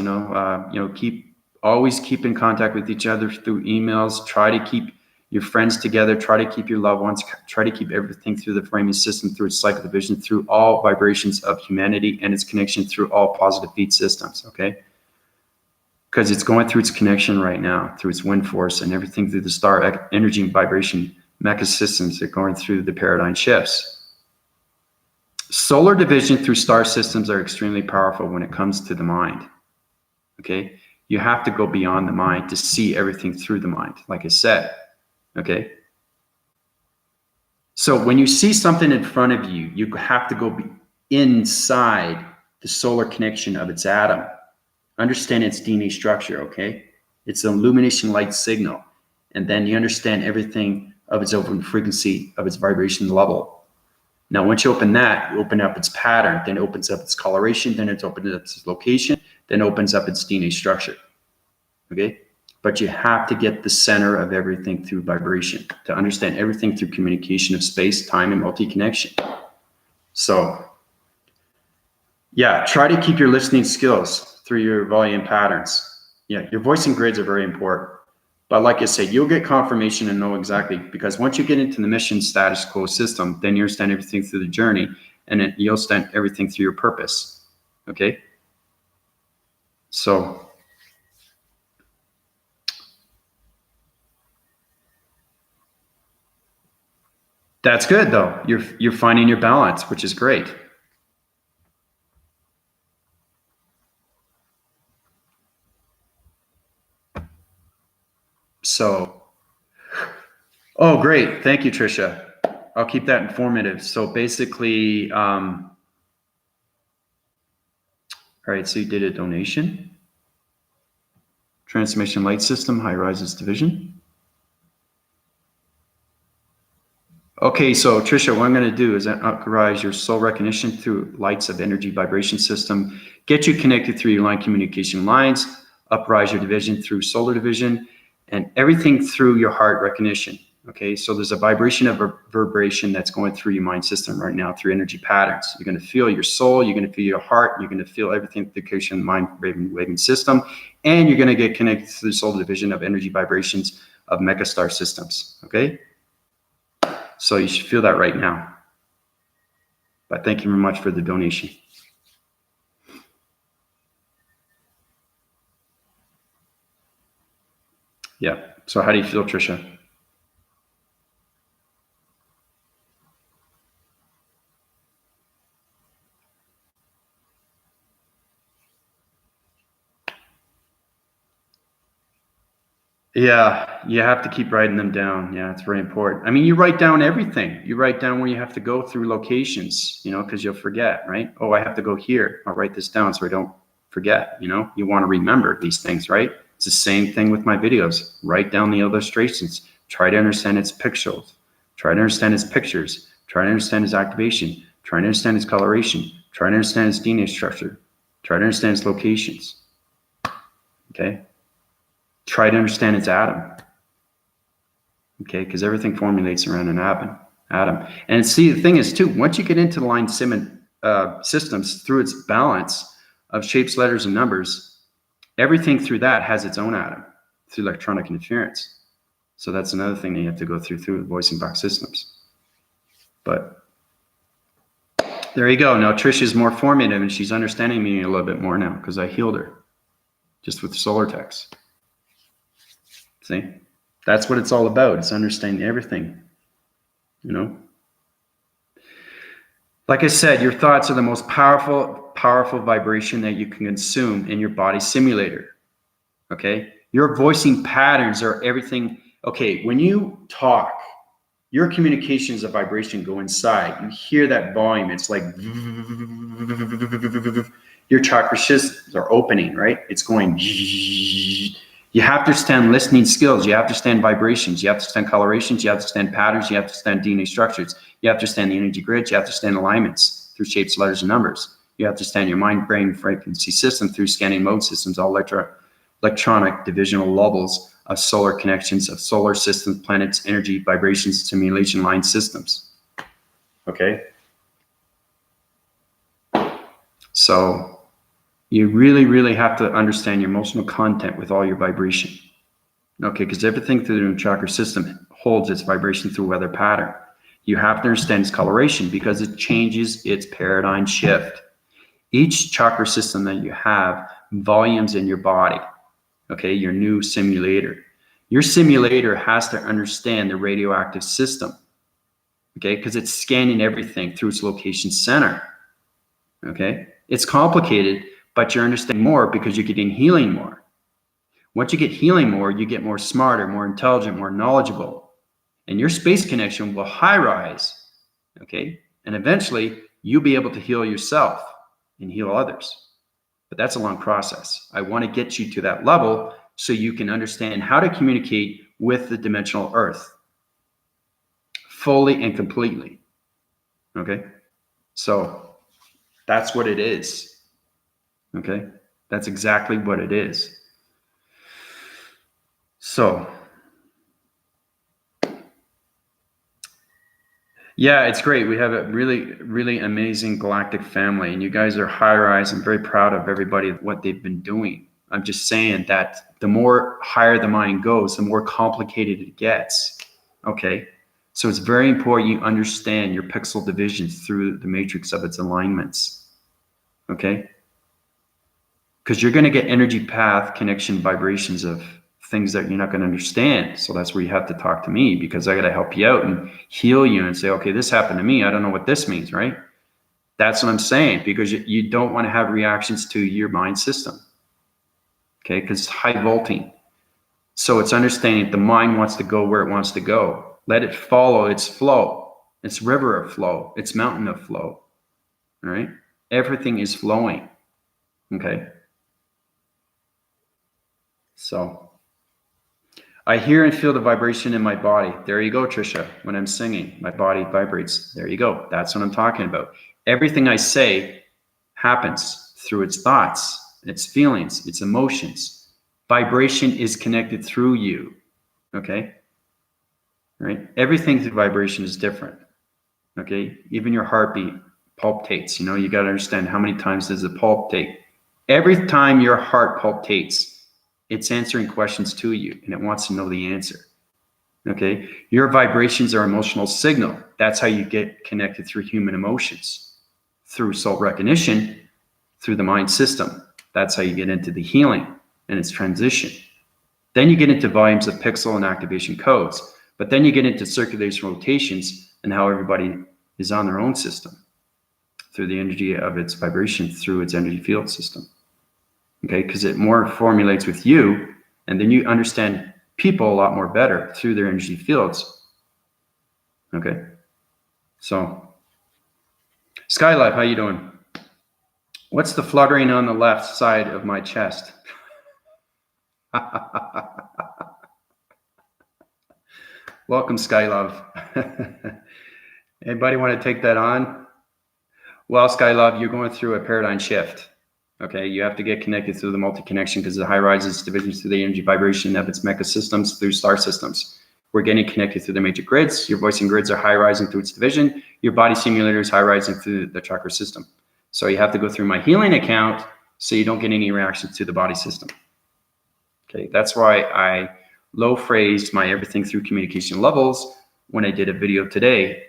always keep in contact with each other through emails. Try to keep your friends together. Try to keep your loved ones. Try to keep everything through the framing system, through its cycle division, through all vibrations of humanity and its connection through all positive feed systems, okay? Because it's going through its connection right now, through its wind force and everything through the star energy and vibration mecha systems that are going through the paradigm shifts. Solar division through star systems are extremely powerful when it comes to the mind, okay? You have to go beyond the mind to see everything through the mind, like I said, okay? So when you see something in front of you, you have to go inside the solar connection of its atom. Understand its DNA structure, okay? It's an illumination light signal. And then you understand everything of its open frequency, of its vibration level. Now, once you open that, you open up its pattern, then it opens up its coloration, then it opens up its location, then it opens up its DNA structure, okay? But you have to get the center of everything through vibration to understand everything through communication of space, time, and multi-connection. So, yeah, try to keep your listening skills through your volume patterns. Yeah, your voicing grids are very important. But like I said, you'll get confirmation and know exactly, because once you get into the mission status quo system, then you understand everything through the journey, and then you'll understand everything through your purpose, okay? So, that's good though. You're finding your balance, which is great. So, oh, great. Thank you, Tricia. I'll keep that informative. So basically, all right, so you did a donation. Transformation Light System, High Rises Division. Okay, so Tricia, what I'm going to do is uprise your soul recognition through lights of energy vibration system, get you connected through your line communication lines, uprise your division through solar division, and everything through your heart recognition. Okay, so there's a vibration of vibration that's going through your mind system right now through energy patterns. You're going to feel your soul, you're going to feel your heart, you're going to feel everything through the mind waving system, and you're going to get connected through the solar division of energy vibrations of megastar systems. Okay. So you should feel that right now. But thank you very much for the donation. Yeah. So how do you feel, Trisha? Yeah, you have to keep writing them down. Yeah, it's very important. I mean, you write down everything. You write down where you have to go through locations, because you'll forget, right? Oh, I have to go here. I'll write this down so I don't forget, You want to remember these things, right? It's the same thing with my videos. Write down the illustrations. Try to understand its pixels. Try to understand its pictures. Try to understand its activation. Try to understand its coloration. Try to understand its DNA structure. Try to understand its locations. Okay? Try to understand its atom. Okay, because everything formulates around an atom. And see, the thing is too, once you get into the line systems through its balance of shapes, letters, and numbers, everything through that has its own atom through electronic interference. So that's another thing that you have to go through voicing box systems. But there you go. Now Trish is more formative and she's understanding me a little bit more now because I healed her just with solar text. See, that's what it's all about. It's understanding everything, Like I said, your thoughts are the most powerful vibration that you can consume in your body simulator. Okay. Your voicing patterns are everything. Okay. When you talk, your communications of vibration go inside. You hear that volume. It's like your chakra systems are opening, right? It's going. You have to understand listening skills. You have to understand vibrations. You have to understand colorations. You have to understand patterns. You have to understand DNA structures. You have to understand the energy grids. You have to understand alignments through shapes, letters, and numbers. You have to understand your mind, brain, frequency system through scanning mode systems, all electronic divisional levels of solar connections, of solar systems, planets, energy, vibrations, simulation line systems. Okay? So you really, really have to understand your emotional content with all your vibration. Okay, because everything through the chakra system holds its vibration through weather pattern. You have to understand its coloration because it changes its paradigm shift. Each chakra system that you have volumes in your body. Okay, your new simulator. Your simulator has to understand the radioactive system. Okay, because it's scanning everything through its location center. Okay, it's complicated, but you're understanding more because you're getting healing more. Once you get healing more, you get more smarter, more intelligent, more knowledgeable. And your space connection will high rise. Okay, and eventually you'll be able to heal yourself and heal others. But that's a long process. I want to get you to that level so you can understand how to communicate with the dimensional earth fully and completely. Okay? So that's what it is. Okay? That's exactly what it is. So, yeah, it's great. We have a really, really amazing galactic family, and you guys are high rise. I'm very proud of everybody, what they've been doing. I'm just saying that the more higher the mind goes, the more complicated it gets. Okay? So it's very important you understand your pixel divisions through the matrix of its alignments. Okay? Because you're going to get energy path connection vibrations of things that you're not going to understand. So that's where you have to talk to me because I got to help you out and heal you and say, okay, this happened to me. I don't know what this means, right? That's what I'm saying because you don't want to have reactions to your mind system. Okay? Because it's high volting. So it's understanding the mind wants to go where it wants to go. Let it follow its flow, its river of flow, its mountain of flow. All right? Everything is flowing. Okay? So I hear and feel the vibration in my body. There you go, Trisha. When I'm singing, my body vibrates. There you go. That's what I'm talking about. Everything I say happens through its thoughts, its feelings, its emotions. Vibration is connected through you. Okay? Right? Everything through vibration is different. Okay? Even your heartbeat palpitates. You got to understand how many times does it palpitate. Every time your heart palpitates, it's answering questions to you and it wants to know the answer. Okay. Your vibrations are emotional signal. That's how you get connected through human emotions, through soul recognition, through the mind system. That's how you get into the healing and its transition. Then you get into volumes of pixel and activation codes. But then you get into circulation rotations and how everybody is on their own system through the energy of its vibration, through its energy field system. Okay, because it more formulates with you, and then you understand people a lot more better through their energy fields. Okay, so Skylife, how you doing? What's the fluttering on the left side of my chest? Welcome, Skylove. Anybody want to take that on? Well, Skylove, you're going through a paradigm shift. Okay, you have to get connected through the multi-connection because the high rises divisions through the energy vibration of its mecca systems through star systems. We're getting connected through the major grids. Your voicing grids are high rising through its division. Your body simulator is high rising through the chakra system. So you have to go through my healing account so you don't get any reactions to the body system. Okay, that's why I low phrased my everything through communication levels when I did a video today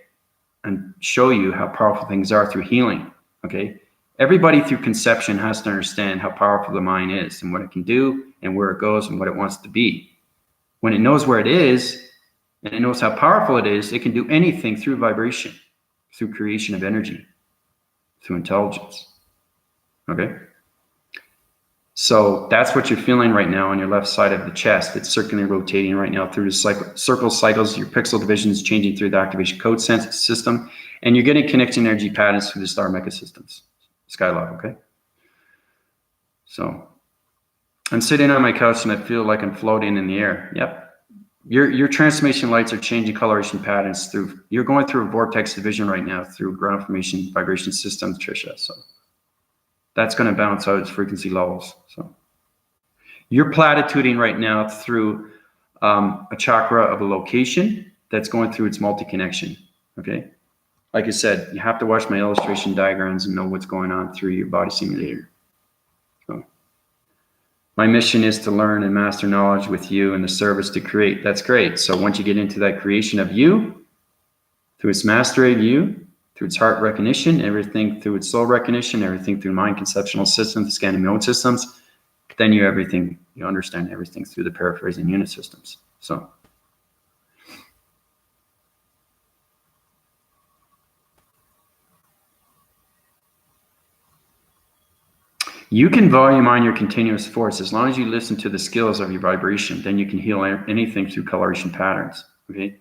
and show you how powerful things are through healing. Okay, everybody through conception has to understand how powerful the mind is and what it can do and where it goes and what it wants to be. When it knows where it is and it knows how powerful it is, it can do anything through vibration, through creation of energy, through intelligence. Okay, so that's what you're feeling right now on your left side of the chest. It's circularly rotating right now through the circle cycles. Your pixel divisions changing through the activation code system, and you're getting connection energy patterns through the star mecca systems. Skylove, okay? So I'm sitting on my couch and I feel like I'm floating in the air. Yep. Your transformation lights are changing coloration patterns through, you're going through a vortex division right now through ground formation vibration systems, Trisha. So that's going to balance out its frequency levels. So you're platituding right now through a chakra of a location that's going through its multi-connection, okay? Like I said, you have to watch my illustration diagrams and know what's going on through your body simulator. So my mission is to learn and master knowledge with you and the service to create. That's great. So once you get into that creation of you, through its mastery of you, through its heart recognition, everything through its soul recognition, everything through mind conceptual systems, scanning mode systems, then you understand everything through the paraphrasing unit systems. So you can volume on your continuous force as long as you listen to the skills of your vibration. Then you can heal anything through coloration patterns. Okay,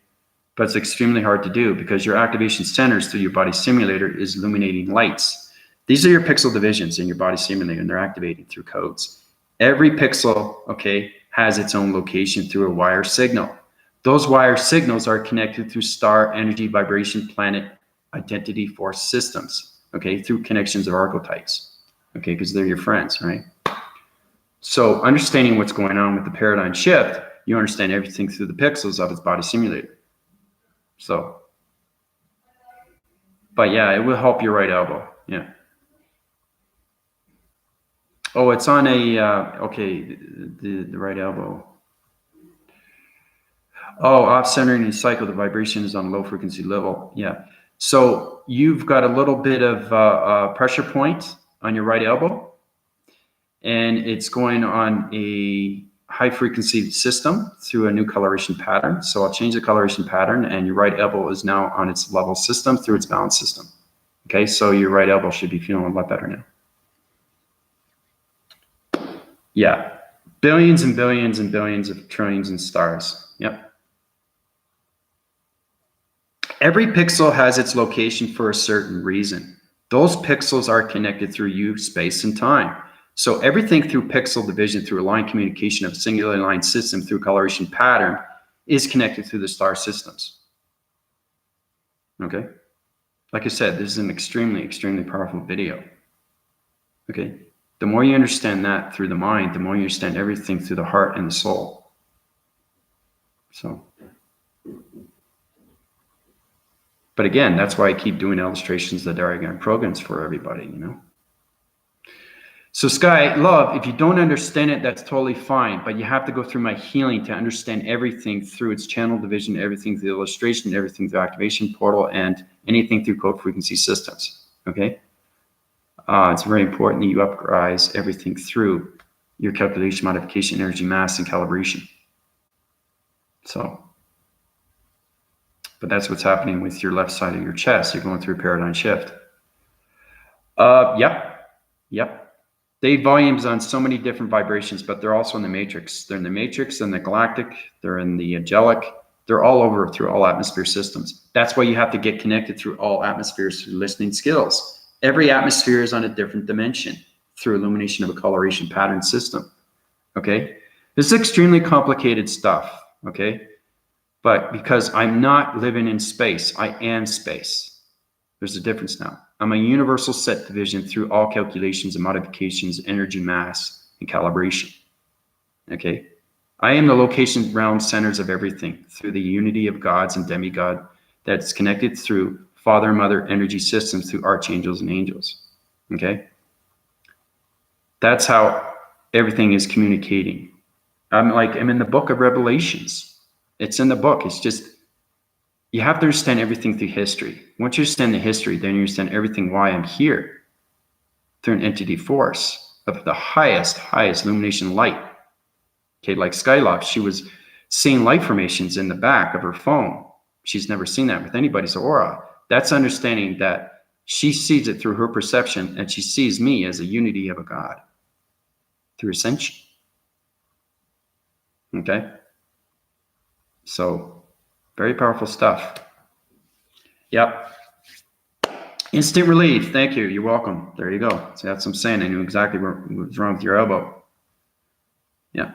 but it's extremely hard to do because your activation centers through your body simulator is illuminating lights. These are your pixel divisions in your body simulator, and they're activating through codes. Every pixel, okay, has its own location through a wire signal. Those wire signals are connected through star energy vibration planet identity force systems, okay, through connections of archetypes. Okay, because they're your friends, right? So understanding what's going on with the paradigm shift, you understand everything through the pixels of its body simulator. So, but yeah, it will help your right elbow. Yeah. Oh, it's on a, okay, the right elbow. Oh, off-centering and cycle, the vibration is on a low frequency level. Yeah. So you've got a little bit of pressure point on your right elbow, and it's going on a high frequency system through a new coloration pattern. So I'll change the coloration pattern, and your right elbow is now on its level system through its balance system. Okay, so your right elbow should be feeling a lot better now. Yeah, billions and billions and billions of trillions and stars. Yep. Every pixel has its location for a certain reason. Those pixels are connected through you, space, and time. So everything through pixel division, through a line communication of singular line system, through coloration pattern, is connected through the star systems. Okay? Like I said, this is an extremely, extremely powerful video. Okay? The more you understand that through the mind, the more you understand everything through the heart and the soul. So, but again, that's why I keep doing illustrations, the diagram programs for everybody, you know? So Sky, love, if you don't understand it, that's totally fine. But you have to go through my healing to understand everything through its channel division, everything through illustration, everything through activation portal, and anything through code frequency systems. Okay? It's very important that you uprise everything through your calculation, modification, energy, mass, and calibration. So, but that's what's happening with your left side of your chest. You're going through a paradigm shift. Yep. They volumes on so many different vibrations, but they're also in the matrix. They're in the matrix and the galactic. They're in the angelic. They're all over through all atmosphere systems. That's why you have to get connected through all atmospheres through listening skills. Every atmosphere is on a different dimension through illumination of a coloration pattern system. Okay? This is extremely complicated stuff. Okay? But because I'm not living in space, I am space. There's a difference now. I'm a universal set division through all calculations and modifications, energy, mass, and calibration. Okay? I am the location round centers of everything through the unity of gods and demigod that's connected through father and mother energy systems through archangels and angels. Okay? That's how everything is communicating. I'm in the book of Revelations. It's in the book. It's just, you have to understand everything through history. Once you understand the history, then you understand everything why I'm here through an entity force of the highest illumination light. Okay, like Skylock, she was seeing light formations in the back of her phone. She's never seen that with anybody's aura. That's understanding that she sees it through her perception, and she sees me as a unity of a God through ascension. Okay? So, very powerful stuff. Yep. Instant relief. Thank you. You're welcome. There you go. So that's what I'm saying. I knew exactly what was wrong with your elbow. Yeah.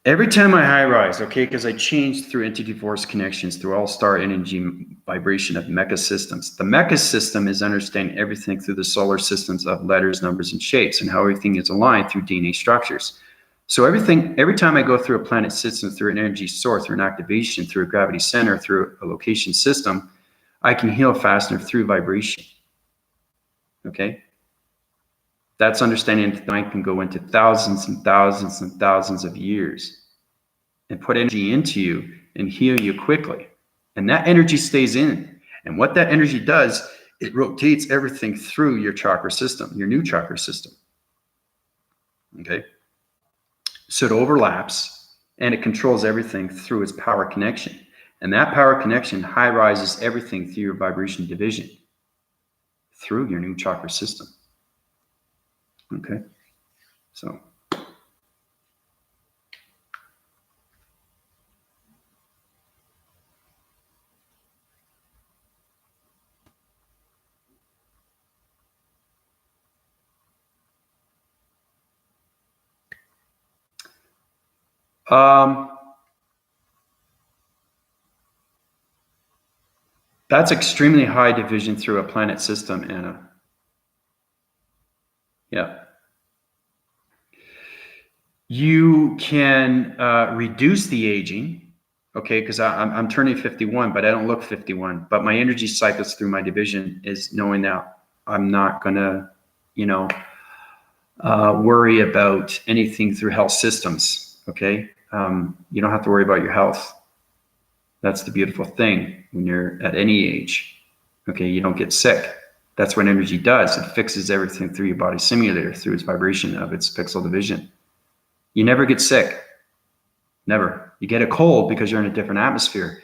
Every time I high rise, okay, because I changed through entity force connections through all star energy vibration of mecca systems. The mecca system is understanding everything through the solar systems of letters, numbers, and shapes, and how everything is aligned through DNA structures. So every time I go through a planet system, through an energy source, through an activation, through a gravity center, through a location system, I can heal faster through vibration. Okay? That's understanding that I can go into thousands and thousands and thousands of years and put energy into you and heal you quickly. And that energy stays in. And what that energy does, it rotates everything through your chakra system, your new chakra system. Okay? So it overlaps and it controls everything through its power connection. And that power connection high rises everything through your vibration division through your new chakra system. Okay? So. That's extremely high division through a planet system, Anna. Yeah. You can reduce the aging, okay, because I'm turning 51, but I don't look 51. But my energy cycles through my division is knowing that I'm not going to, worry about anything through health systems, okay? You don't have to worry about your health. That's the beautiful thing when you're at any age, okay? You don't get sick. That's what energy does. It fixes everything through your body simulator, through its vibration of its pixel division. You never get sick. Never. You get a cold because you're in a different atmosphere.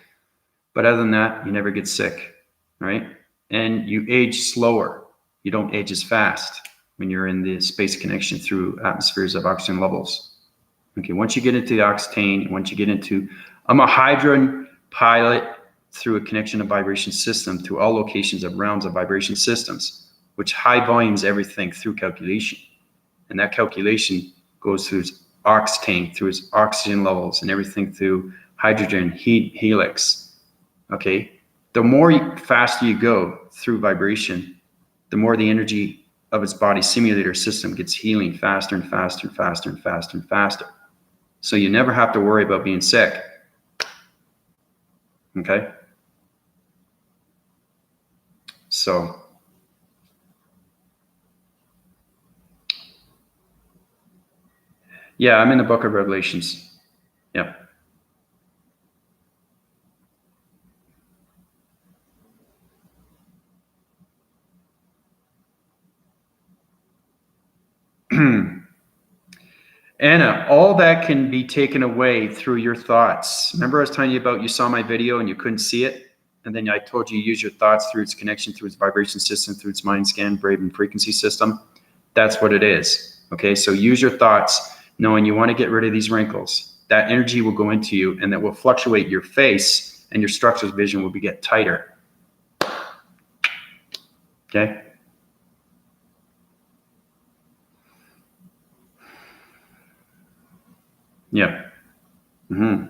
But other than that, you never get sick, right? And you age slower. You don't age as fast when you're in the space connection through atmospheres of oxygen levels. Okay, once you get into the octane, once you get into, I'm a hydrogen pilot through a connection of vibration system to all locations of realms of vibration systems, which high volumes everything through calculation. And that calculation goes through its octane, through its oxygen levels, and everything through hydrogen, helix. Okay, the more faster you go through vibration, the more the energy of its body simulator system gets healing faster and faster and faster and faster and faster. So you never have to worry about being sick. Okay? So, yeah, I'm in the book of Revelations. Yeah. Anna, all that can be taken away through your thoughts. Remember I was telling you about, you saw my video and you couldn't see it? And then I told you use your thoughts through its connection, through its vibration system, through its mind scan, brave and frequency system. That's what it is. Okay, so use your thoughts knowing you want to get rid of these wrinkles. That energy will go into you and that will fluctuate your face, and your structural vision will get tighter. Okay? Yeah. Mm-hmm.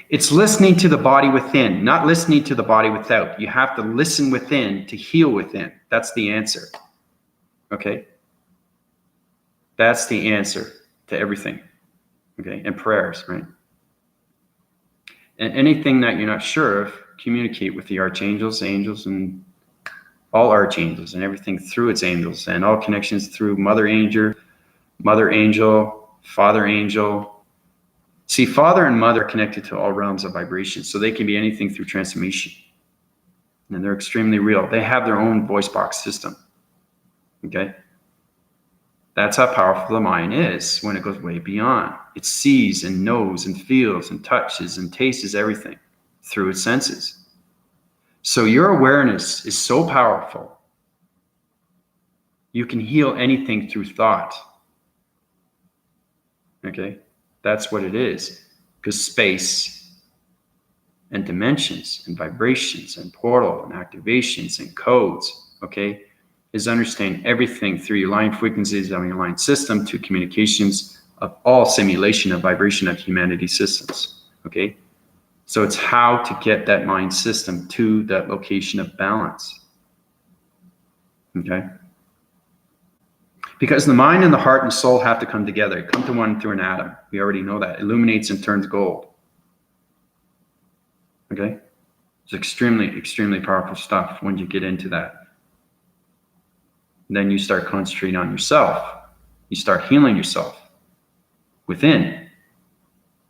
It's listening to the body within, not listening to the body without. You have to listen within to heal within. That's the answer. Okay? That's the answer to everything. Okay? And prayers, right? And anything that you're not sure of, communicate with the archangels, angels, and all archangels and everything through its angels, and all connections through Mother Angel, Father Angel. See, Father and Mother are connected to all realms of vibration, so they can be anything through transformation. And they're extremely real. They have their own voice box system. Okay? That's how powerful the mind is when it goes way beyond. It sees and knows and feels and touches and tastes everything through its senses. So your awareness is so powerful, you can heal anything through thought. Okay? That's what it is. Because space and dimensions and vibrations and portal and activations and codes, okay, is understanding everything through your line frequencies of your line system to communications of all simulation of vibration of humanity systems, okay? So it's how to get that mind system to that location of balance, okay? Because the mind and the heart and soul have to come together, come to one through an atom. We already know that. Illuminates and turns gold. Okay? It's extremely, extremely powerful stuff when you get into that. And then you start concentrating on yourself. You start healing yourself within.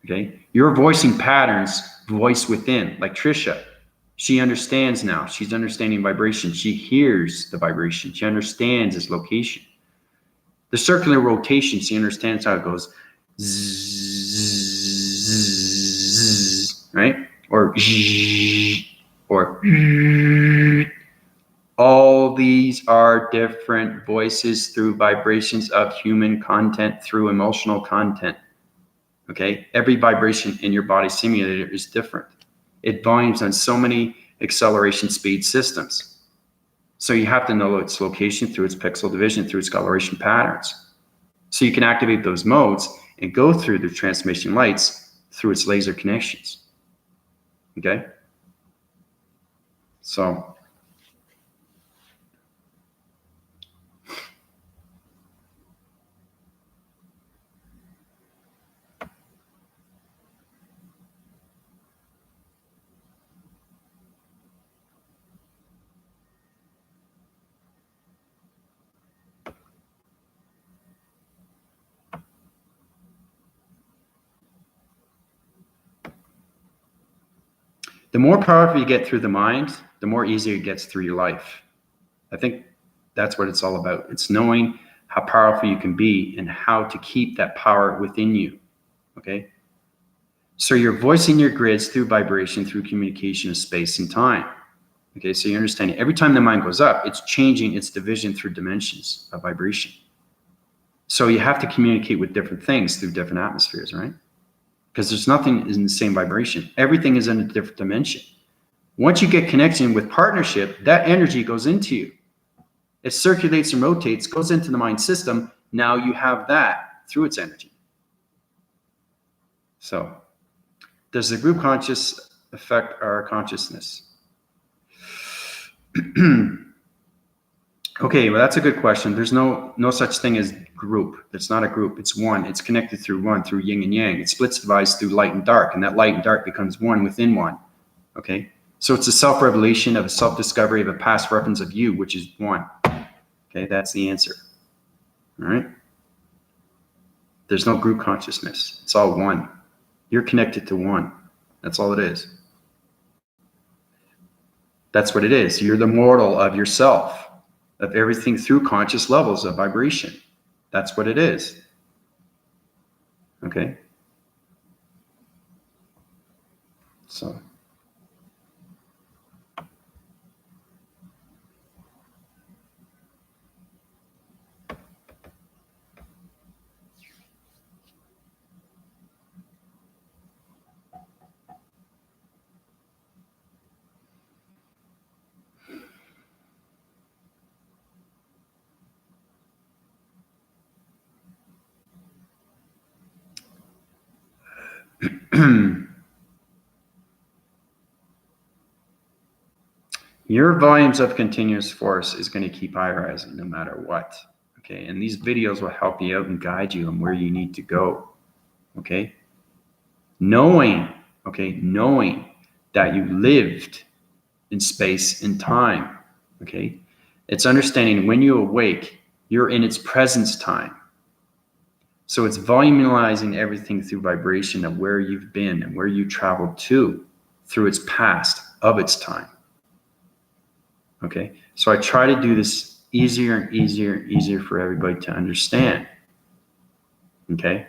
Okay? Your voicing patterns voice within, like Trisha. She understands now. She's understanding vibration. She hears the vibration. She understands its location. The circular rotation, she understands how it goes. Zzz, right? Or zzz, or all these are different voices through vibrations of human content, through emotional content. Okay? Every vibration in your body simulator is different. It volumes on so many acceleration speed systems. So you have to know its location through its pixel division, through its coloration patterns. So you can activate those modes and go through the transmission lights through its laser connections. Okay? So the more powerful you get through the mind, the more easier it gets through your life. I think that's what it's all about. It's knowing how powerful you can be and how to keep that power within you. Okay? So you're voicing your grids through vibration, through communication of space and time. Okay, so you understand every time the mind goes up, it's changing its division through dimensions of vibration. So you have to communicate with different things through different atmospheres, right? Because there's nothing in the same vibration. Everything is in a different dimension. Once you get connection with partnership, that energy goes into you. It circulates and rotates, goes into the mind system. Now you have that through its energy. So does the group conscious affect our consciousness? Okay, well, that's a good question. There's no such thing as group. It's not a group. It's one. It's connected through one, through yin and yang. It splits, divides through light and dark, and that light and dark becomes one within one. Okay, So it's a self-revelation of a self-discovery of a past reference of you, which is one. Okay, that's the answer. All right? There's no group consciousness. It's all one. You're connected to one. That's all it is. That's what it is. You're the mortal of yourself, of everything through conscious levels of vibration. That's what it is. Okay? So. Your volumes of continuous force is going to keep high rising no matter what. Okay, and these videos will help you out and guide you on where you need to go. Okay, knowing that you lived in space and time. Okay, it's understanding when you awake, you're in its presence time. So it's volumizing everything through vibration of where you've been and where you traveled to through its past of its time. Okay, so I try to do this easier and easier and easier for everybody to understand. Okay,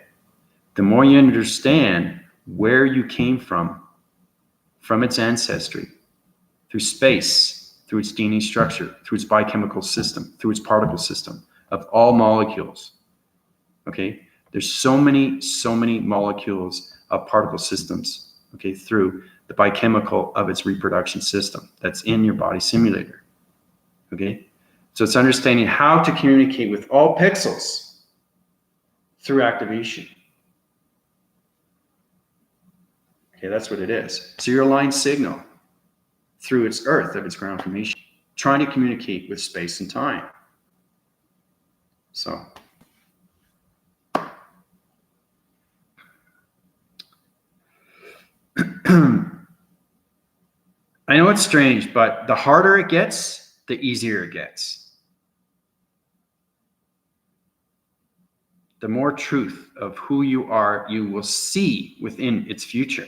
the more you understand where you came from its ancestry, through space, through its DNA structure, through its biochemical system, through its particle system of all molecules. Okay, there's so many molecules of particle systems, okay, through the biochemical of its reproduction system that's in your body simulator. Okay, so it's understanding how to communicate with all pixels through activation. Okay, that's what it is. So your line signal through its earth of its ground formation, trying to communicate with space and time. So I know it's strange, but the harder it gets, the easier it gets. The more truth of who you are, you will see within its future.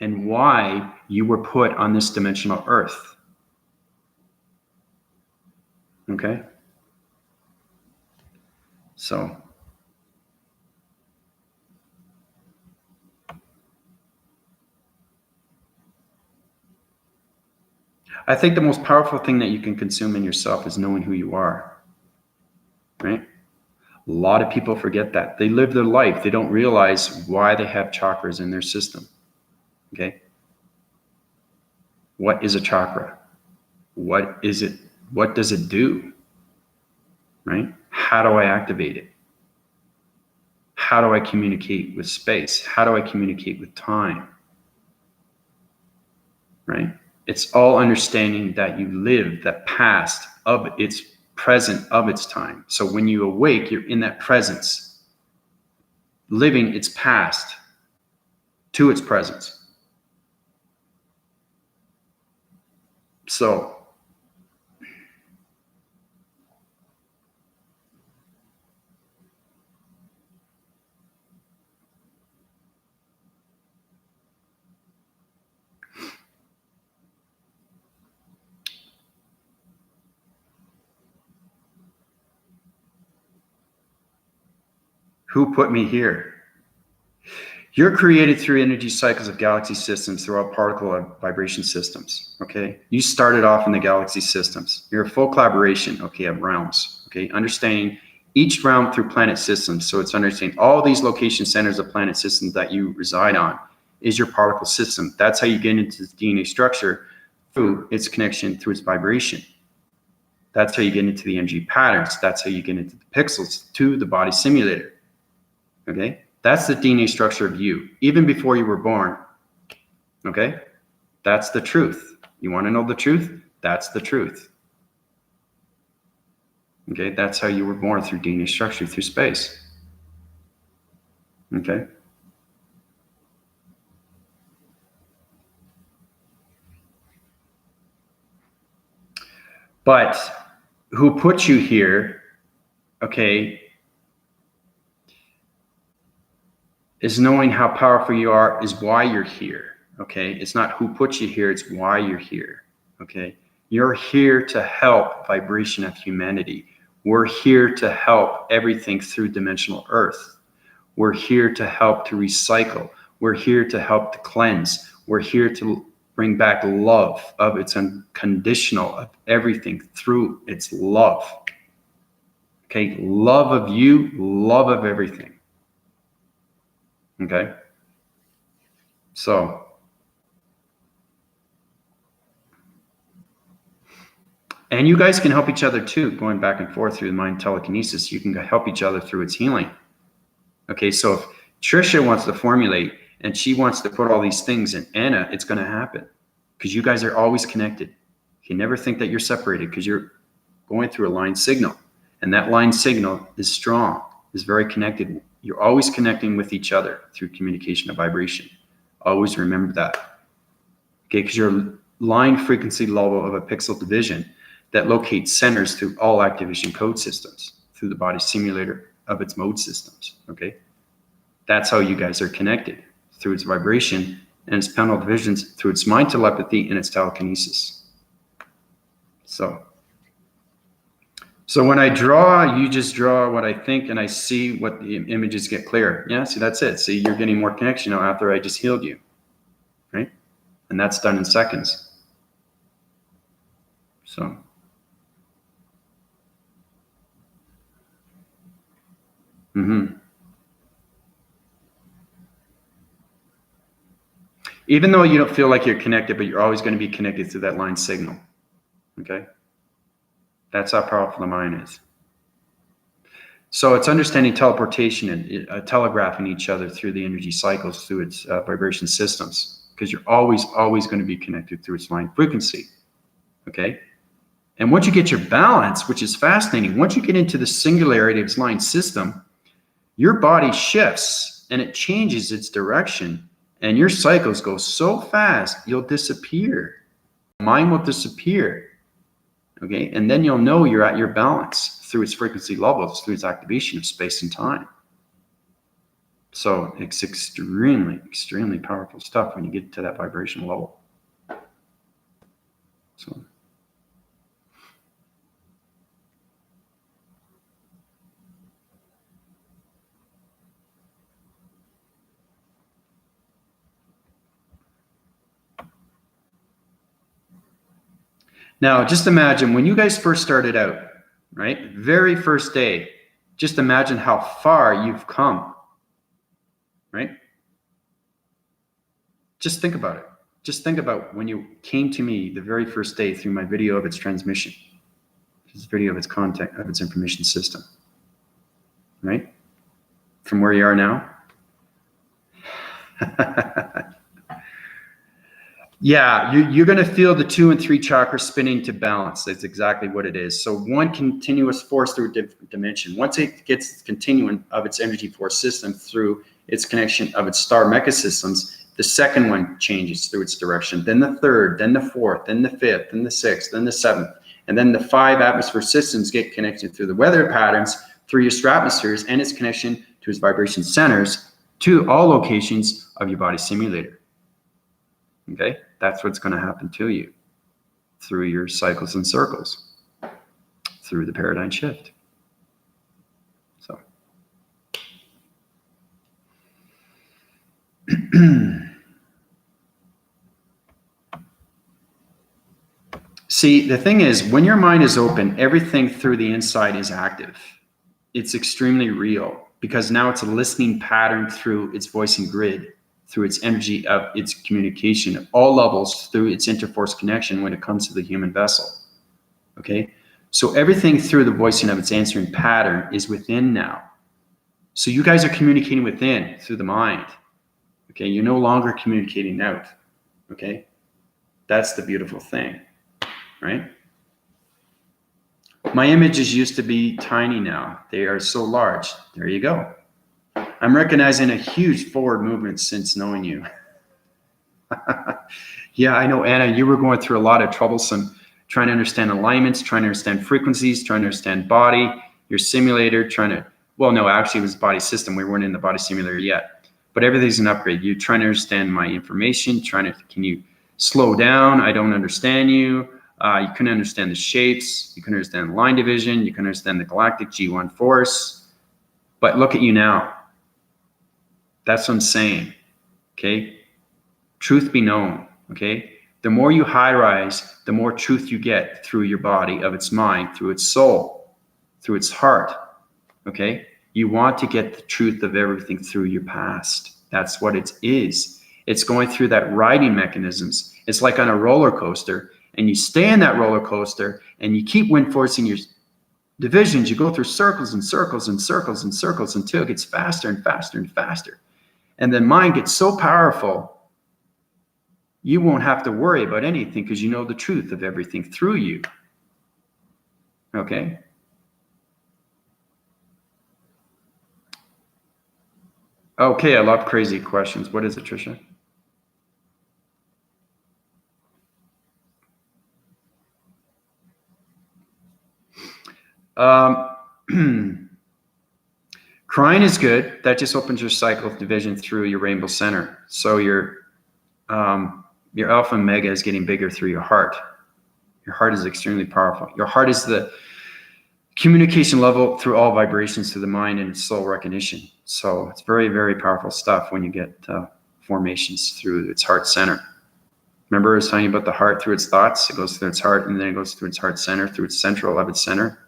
And why you were put on this dimensional earth. Okay? So I think the most powerful thing that you can consume in yourself is knowing who you are. Right? A lot of people forget that. They live their life. They don't realize why they have chakras in their system. Okay? What is a chakra? What is it? What does it do? Right? How do I activate it? How do I communicate with space? How do I communicate with time? Right? It's all understanding that you live that past of its present of its time. So when you awake, you're in that presence, living its past to its presence. So who put me here? You're created through energy cycles of galaxy systems throughout particle and vibration systems, okay? You started off in the galaxy systems. You're a full collaboration, okay, of realms, okay? Understanding each realm through planet systems. So it's understanding all these location centers of planet systems that you reside on is your particle system. That's how you get into the DNA structure through its connection through its vibration. That's how you get into the energy patterns. That's how you get into the pixels to the body simulator, okay? That's the DNA structure of you, even before you were born. Okay? That's the truth. You want to know the truth? That's the truth. Okay? That's how you were born, through DNA structure, through space. Okay? But who put you here, okay, is knowing how powerful you are is why you're here, okay? It's not who put you here, it's why you're here, okay? You're here to help vibration of humanity. We're here to help everything through dimensional Earth. We're here to help to recycle. We're here to help to cleanse. We're here to bring back love of its unconditional, of everything through its love. Okay, love of you, love of everything. Okay, so and you guys can help each other too, going back and forth through the mind telekinesis. You can help each other through its healing. Okay, so if Trisha wants to formulate and she wants to put all these things in Anna, it's going to happen because you guys are always connected. You never think that you're separated because you're going through a line signal, and that line signal is strong, is very connected. You're always connecting with each other through communication of vibration. Always remember that. Okay, because you're line frequency level of a pixel division that locates centers through all activation code systems, through the body simulator of its mode systems, okay? That's how you guys are connected, through its vibration and its panel divisions, through its mind telepathy and its telekinesis. So when I draw, you just draw what I think, and I see what the images get clear. Yeah, see, that's it. See, you're getting more connection now after I just healed you, right? And that's done in seconds. So. Even though you don't feel like you're connected, but you're always going to be connected through that line signal. Okay? That's how powerful the mind is. So it's understanding teleportation and telegraphing each other through the energy cycles, through its vibration systems, because you're always going to be connected through its line frequency. Okay? And once you get your balance, which is fascinating, once you get into the singularity of its line system, your body shifts and it changes its direction, and your cycles go so fast, you'll disappear. Mind will disappear. Okay, and then you'll know you're at your balance through its frequency levels, through its activation of space and time. So it's extremely, extremely powerful stuff when you get to that vibrational level. So. Now, just imagine when you guys first started out, right? Very first day, just imagine how far you've come, right? Just think about it. Just think about when you came to me the very first day through my video of its transmission, this video of its content, of its information system, right? From where you are now. Yeah, you're going to feel the 2 and 3 chakras spinning to balance. That's exactly what it is. So one continuous force through a different dimension. Once it gets the continuum of its energy force system through its connection of its star mecha systems, the second one changes through its direction. Then the third, then the fourth, then the fifth, then the sixth, then the seventh. And then the 5 atmosphere systems get connected through the weather patterns, through your stratospheres, and its connection to its vibration centers, to all locations of your body simulator. Okay, that's what's going to happen to you through your cycles and circles, through the paradigm shift. So, see, the thing is, when your mind is open, everything through the inside is active. It's extremely real because now it's a listening pattern through its voicing grid, through its energy of its communication at all levels, through its interforce connection when it comes to the human vessel. Okay, so everything through the voicing of its answering pattern is within now. So you guys are communicating within through the mind. Okay, you're no longer communicating out. Okay, that's the beautiful thing, right? My images used to be tiny now. They are so large. There you go. I'm recognizing a huge forward movement since knowing you. Yeah, I know, Anna, you were going through a lot of troublesome trying to understand alignments, trying to understand frequencies, trying to understand body, your simulator, well, no, actually it was body system. We weren't in the body simulator yet, but everything's an upgrade. You're trying to understand my information, can you slow down? I don't understand you. You couldn't understand the shapes. You couldn't understand line division. You couldn't understand the galactic G1 force. But look at you now. That's what I'm saying. Okay. Truth be known. Okay. The more you high rise, the more truth you get through your body, of its mind, through its soul, through its heart. Okay. You want to get the truth of everything through your past. That's what it is. It's going through that riding mechanisms. It's like on a roller coaster, and you stay in that roller coaster and you keep wind forcing your divisions. You go through circles and circles and circles and circles until it gets faster and faster and faster. And then mind gets so powerful, you won't have to worry about anything because you know the truth of everything through you. Okay? Okay, I love crazy questions. What is it, Trisha? Crying is good. That just opens your cycle of division through your rainbow center. So your alpha and mega is getting bigger through your heart. Your heart is extremely powerful. Your heart is the communication level through all vibrations to the mind and its soul recognition. So it's very, very powerful stuff when you get formations through its heart center. Remember I was telling you about the heart through its thoughts? It goes through its heart, and then it goes through its heart center, through its central of its center.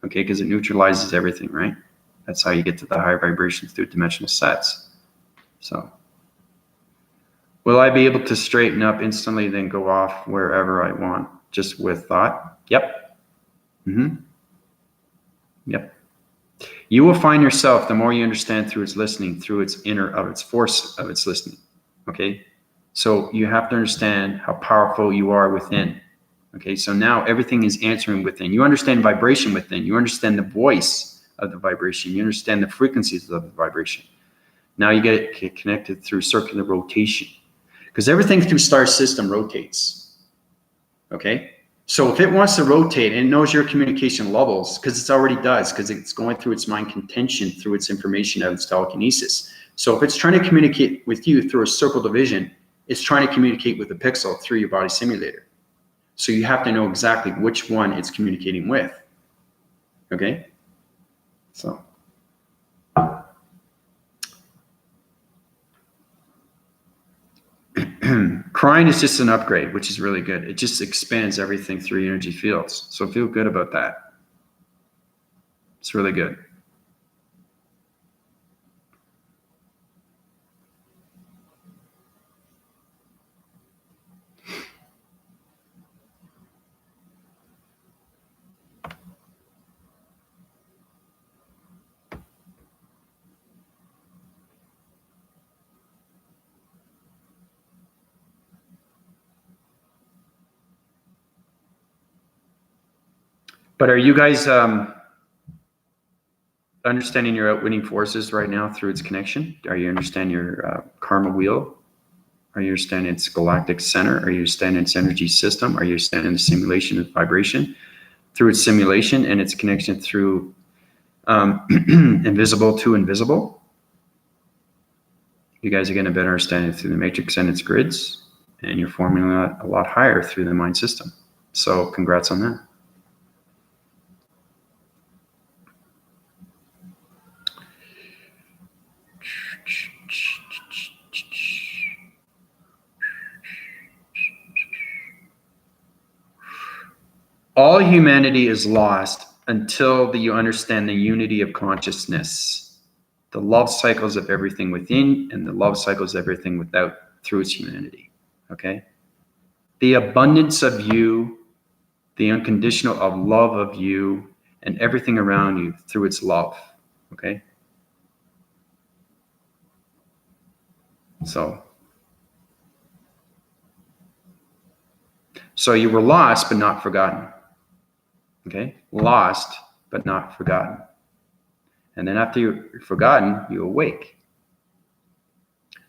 Okay, because it neutralizes everything, right? That's how you get to the higher vibrations through dimensional sets. So, will I be able to straighten up instantly, then go off wherever I want, just with thought? Yep. Yep. You will find yourself, the more you understand through its listening, through its inner of its force of its listening. Okay? So you have to understand how powerful you are within. Okay, so now everything is answering within. You understand vibration within. You understand the voice of the vibration. You understand the frequencies of the vibration. Now you get it connected through circular rotation, because everything through star system rotates. Okay, so if it wants to rotate and it knows your communication levels, because it already does, because it's going through its mind contention, through its information of its telekinesis. So if it's trying to communicate with you through a circle division, it's trying to communicate with a pixel through your body simulator. So you have to know exactly which one it's communicating with. Okay? So. Crying is just an upgrade, which is really good. It just expands everything through energy fields. So feel good about that. It's really good. But are you guys understanding your outwitting forces right now through its connection? Are you understanding your karma wheel? Are you understanding its galactic center? Are you understanding its energy system? Are you understanding the simulation of vibration through its simulation and its connection through invisible to invisible? You guys are getting a better understanding through the matrix and its grids, and you're forming a lot higher through the mind system. So congrats on that. All humanity is lost until you understand the unity of consciousness, the love cycles of everything within and the love cycles of everything without through its humanity. Okay? The abundance of you, the unconditional of love of you and everything around you through its love. Okay? So you were lost but not forgotten. Okay? Lost but not forgotten. And then after you're forgotten, you awake.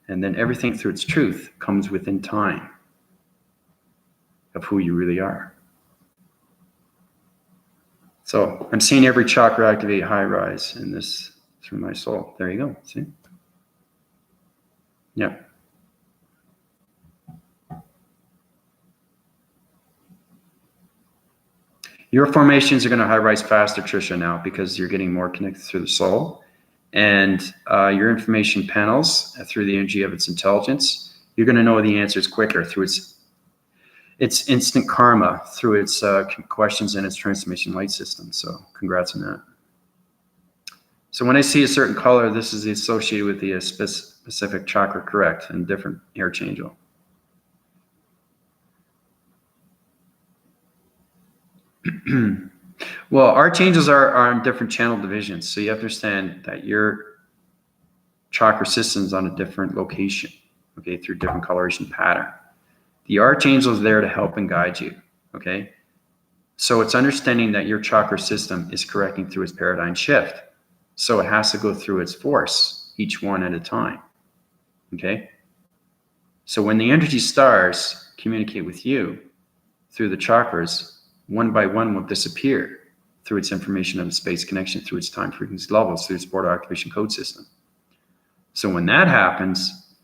And then everything through its truth comes within time of who you really are. So I'm seeing every chakra activate high rise in this through my soul. There you go. See? Yeah. Your formations are going to high rise faster, Trisha, now because you're getting more connected through the soul. And your information panels, through the energy of its intelligence, you're going to know the answers quicker through its instant karma, through its questions and its transformation light system. So congrats on that. So when I see a certain color, this is associated with the specific chakra, correct, and different interchangeable. Well, archangels are on different channel divisions. So you have to understand that your chakra system's on a different location, okay, through different coloration pattern. The archangel is there to help and guide you, okay? So it's understanding that your chakra system is correcting through its paradigm shift. So it has to go through its force, each one at a time, okay? So when the energy stars communicate with you through the chakras, one by one will disappear through its information of space connection, through its time frequency levels, through its portal activation code system. So when that happens,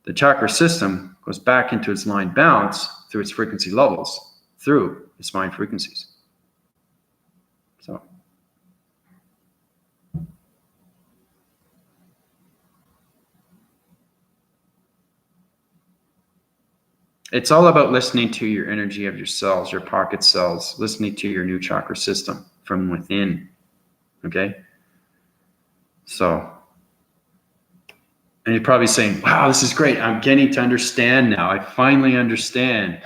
the chakra system goes back into its line balance through its frequency levels, through its mind frequencies. So it's all about listening to your energy of your cells, your pocket cells, listening to your new chakra system from within, okay? So, and you're probably saying, wow, this is great. I'm getting to understand now. I finally understand.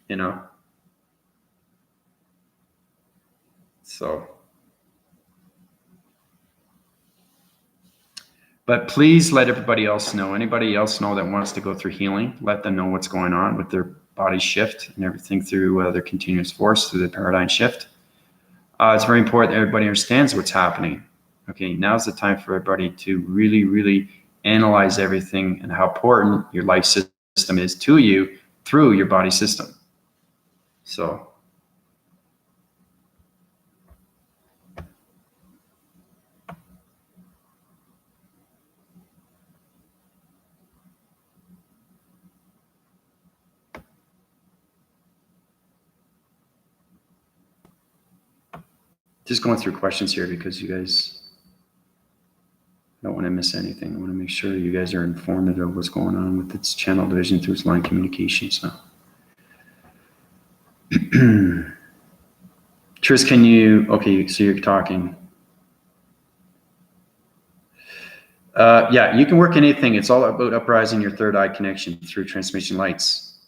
You know? So, but please let everybody else know. Anybody else know that wants to go through healing, let them know what's going on with their body shift and everything through their continuous force, through the paradigm shift. It's very important that everybody understands what's happening. Okay, now's the time for everybody to really, really analyze everything and how important your life system is to you through your body system. So, just going through questions here because you guys don't want to miss anything. I want to make sure you guys are informed of what's going on with its channel division through its line communications now. Tris, can you, okay, so you're talking. Yeah, you can work anything. It's all about uprising your third eye connection through transmission lights.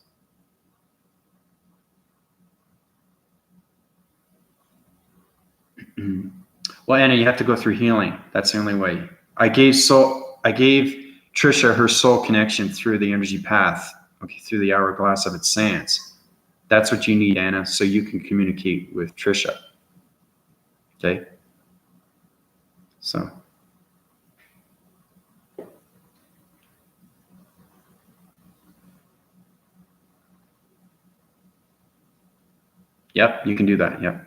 Well, Anna, you have to go through healing. That's the only way. I gave Trisha her soul connection through the energy path, okay, through the hourglass of its sands. That's what you need, Anna, so you can communicate with Trisha. Okay? So. Yep, you can do that. Yep.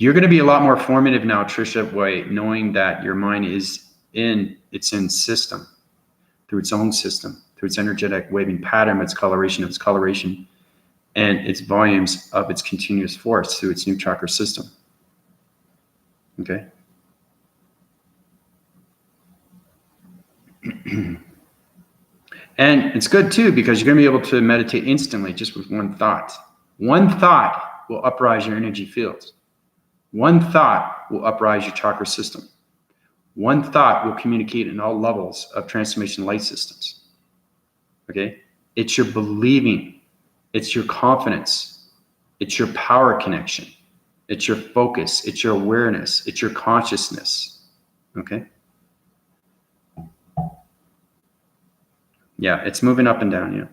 You're going to be a lot more formative now, Trisha, by knowing that your mind is in its own system, through its own system, through its energetic waving pattern, its coloration, and its volumes of its continuous force through its new chakra system. Okay? And it's good too, because you're going to be able to meditate instantly just with one thought. One thought will uprise your energy fields. One thought will uprise your chakra system. One thought will communicate in all levels of transformation light systems. Okay? It's your believing. It's your confidence. It's your power connection. It's your focus. It's your awareness. It's your consciousness. Okay? Yeah, it's moving up and down, yeah.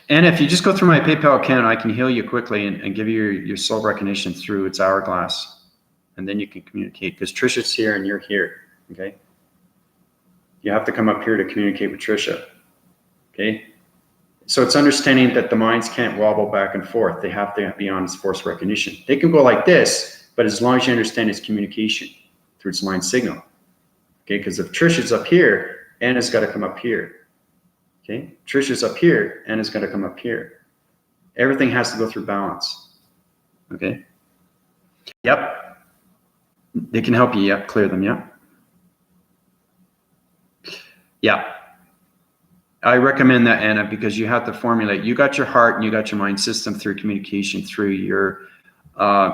And if you just go through my PayPal account, I can heal you quickly and give you your soul recognition through its hourglass. And then you can communicate, because Trisha's here and you're here, okay? You have to come up here to communicate with Trisha, okay? So it's understanding that the minds can't wobble back and forth. They have to be on its force recognition. They can go like this, but as long as you understand its communication through its line signal, okay? Because if Trisha's up here, Anna's got to come up here, okay? Trisha's up here, Anna's got to come up here. Everything has to go through balance, okay? Yep. They can help you, yeah, clear them, yeah. Yeah. I recommend that, Anna, because you have to formulate. You got your heart and you got your mind system through communication, through your,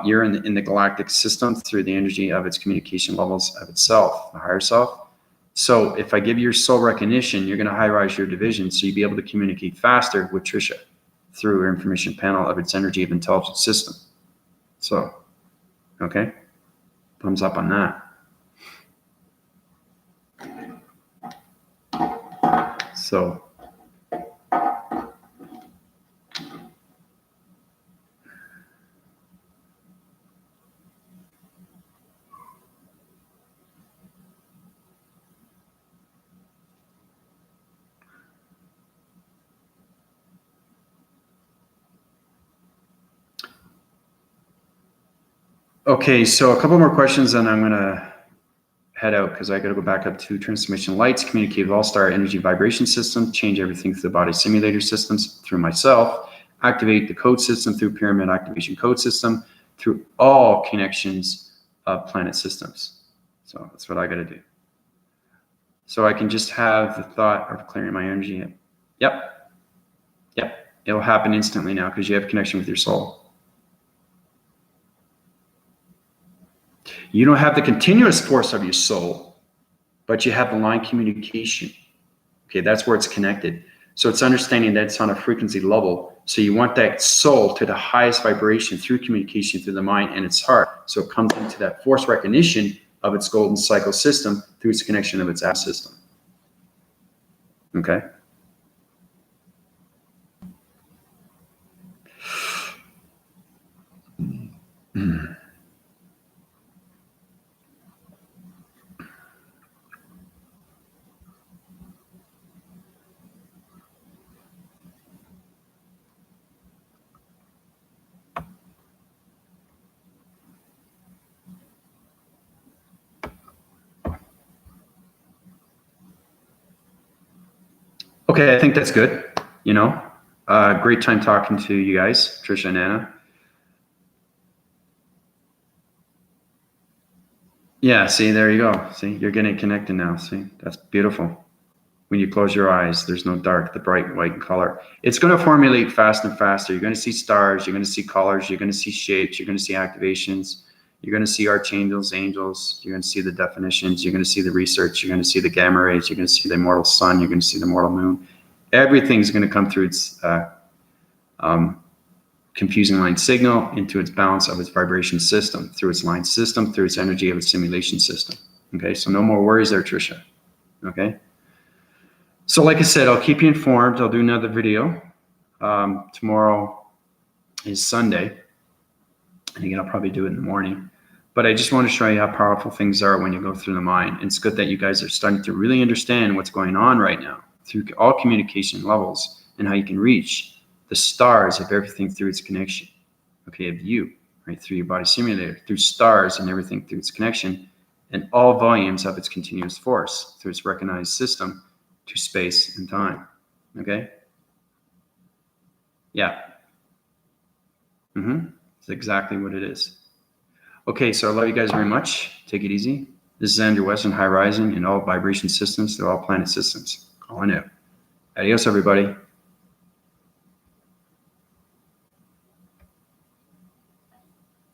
you're in the galactic system, through the energy of its communication levels of itself, the higher self. So if I give you your soul recognition, you're going to high-rise your division, so you'll be able to communicate faster with Trisha through her information panel of its energy of intelligence system. So, okay. Thumbs up on that. So, okay, so a couple more questions and I'm going to head out because I got to go back up to transmission lights, communicate with all-star energy vibration systems, change everything through the body simulator systems, through myself, activate the code system through pyramid activation code system, through all connections of planet systems. So that's what I got to do. So I can just have the thought of clearing my energy. Yep. Yep. It'll happen instantly now because you have connection with your soul. You don't have the continuous force of your soul, but you have the line communication. Okay, that's where it's connected. So it's understanding that it's on a frequency level. So you want that soul to the highest vibration through communication through the mind and its heart. So it comes into that force recognition of its golden cycle system through its connection of its app system. Okay. Okay, I think that's good. You know, great time talking to you guys, Trisha and Anna. Yeah, see, there you go. See, you're getting connected now. See, that's beautiful. When you close your eyes, there's no dark, the bright white color. It's going to formulate fast and faster. You're going to see stars, you're going to see colors, you're going to see shapes, you're going to see activations, you're going to see archangels, angels, you're going to see the definitions, you're going to see the research, you're going to see the gamma rays, you're going to see the immortal sun, you're going to see the immortal moon. Everything's going to come through its confusing line signal into its balance of its vibration system, through its line system, through its energy of its simulation system. Okay, so no more worries there, Trisha. Okay. So like I said, I'll keep you informed. I'll do another video. Tomorrow is Sunday. And again, I'll probably do it in the morning. But I just want to show you how powerful things are when you go through the mind. And it's good that you guys are starting to really understand what's going on right now through all communication levels and how you can reach the stars of everything through its connection. Okay, of you, right, through your body simulator, through stars and everything through its connection, and all volumes of its continuous force through its recognized system to space and time. Okay? Yeah. It's exactly what it is. Okay, so I love you guys very much. Take it easy. This is Andrew Weston, High Rising, and all vibration systems. They're all planet systems. Calling out. Adios, everybody.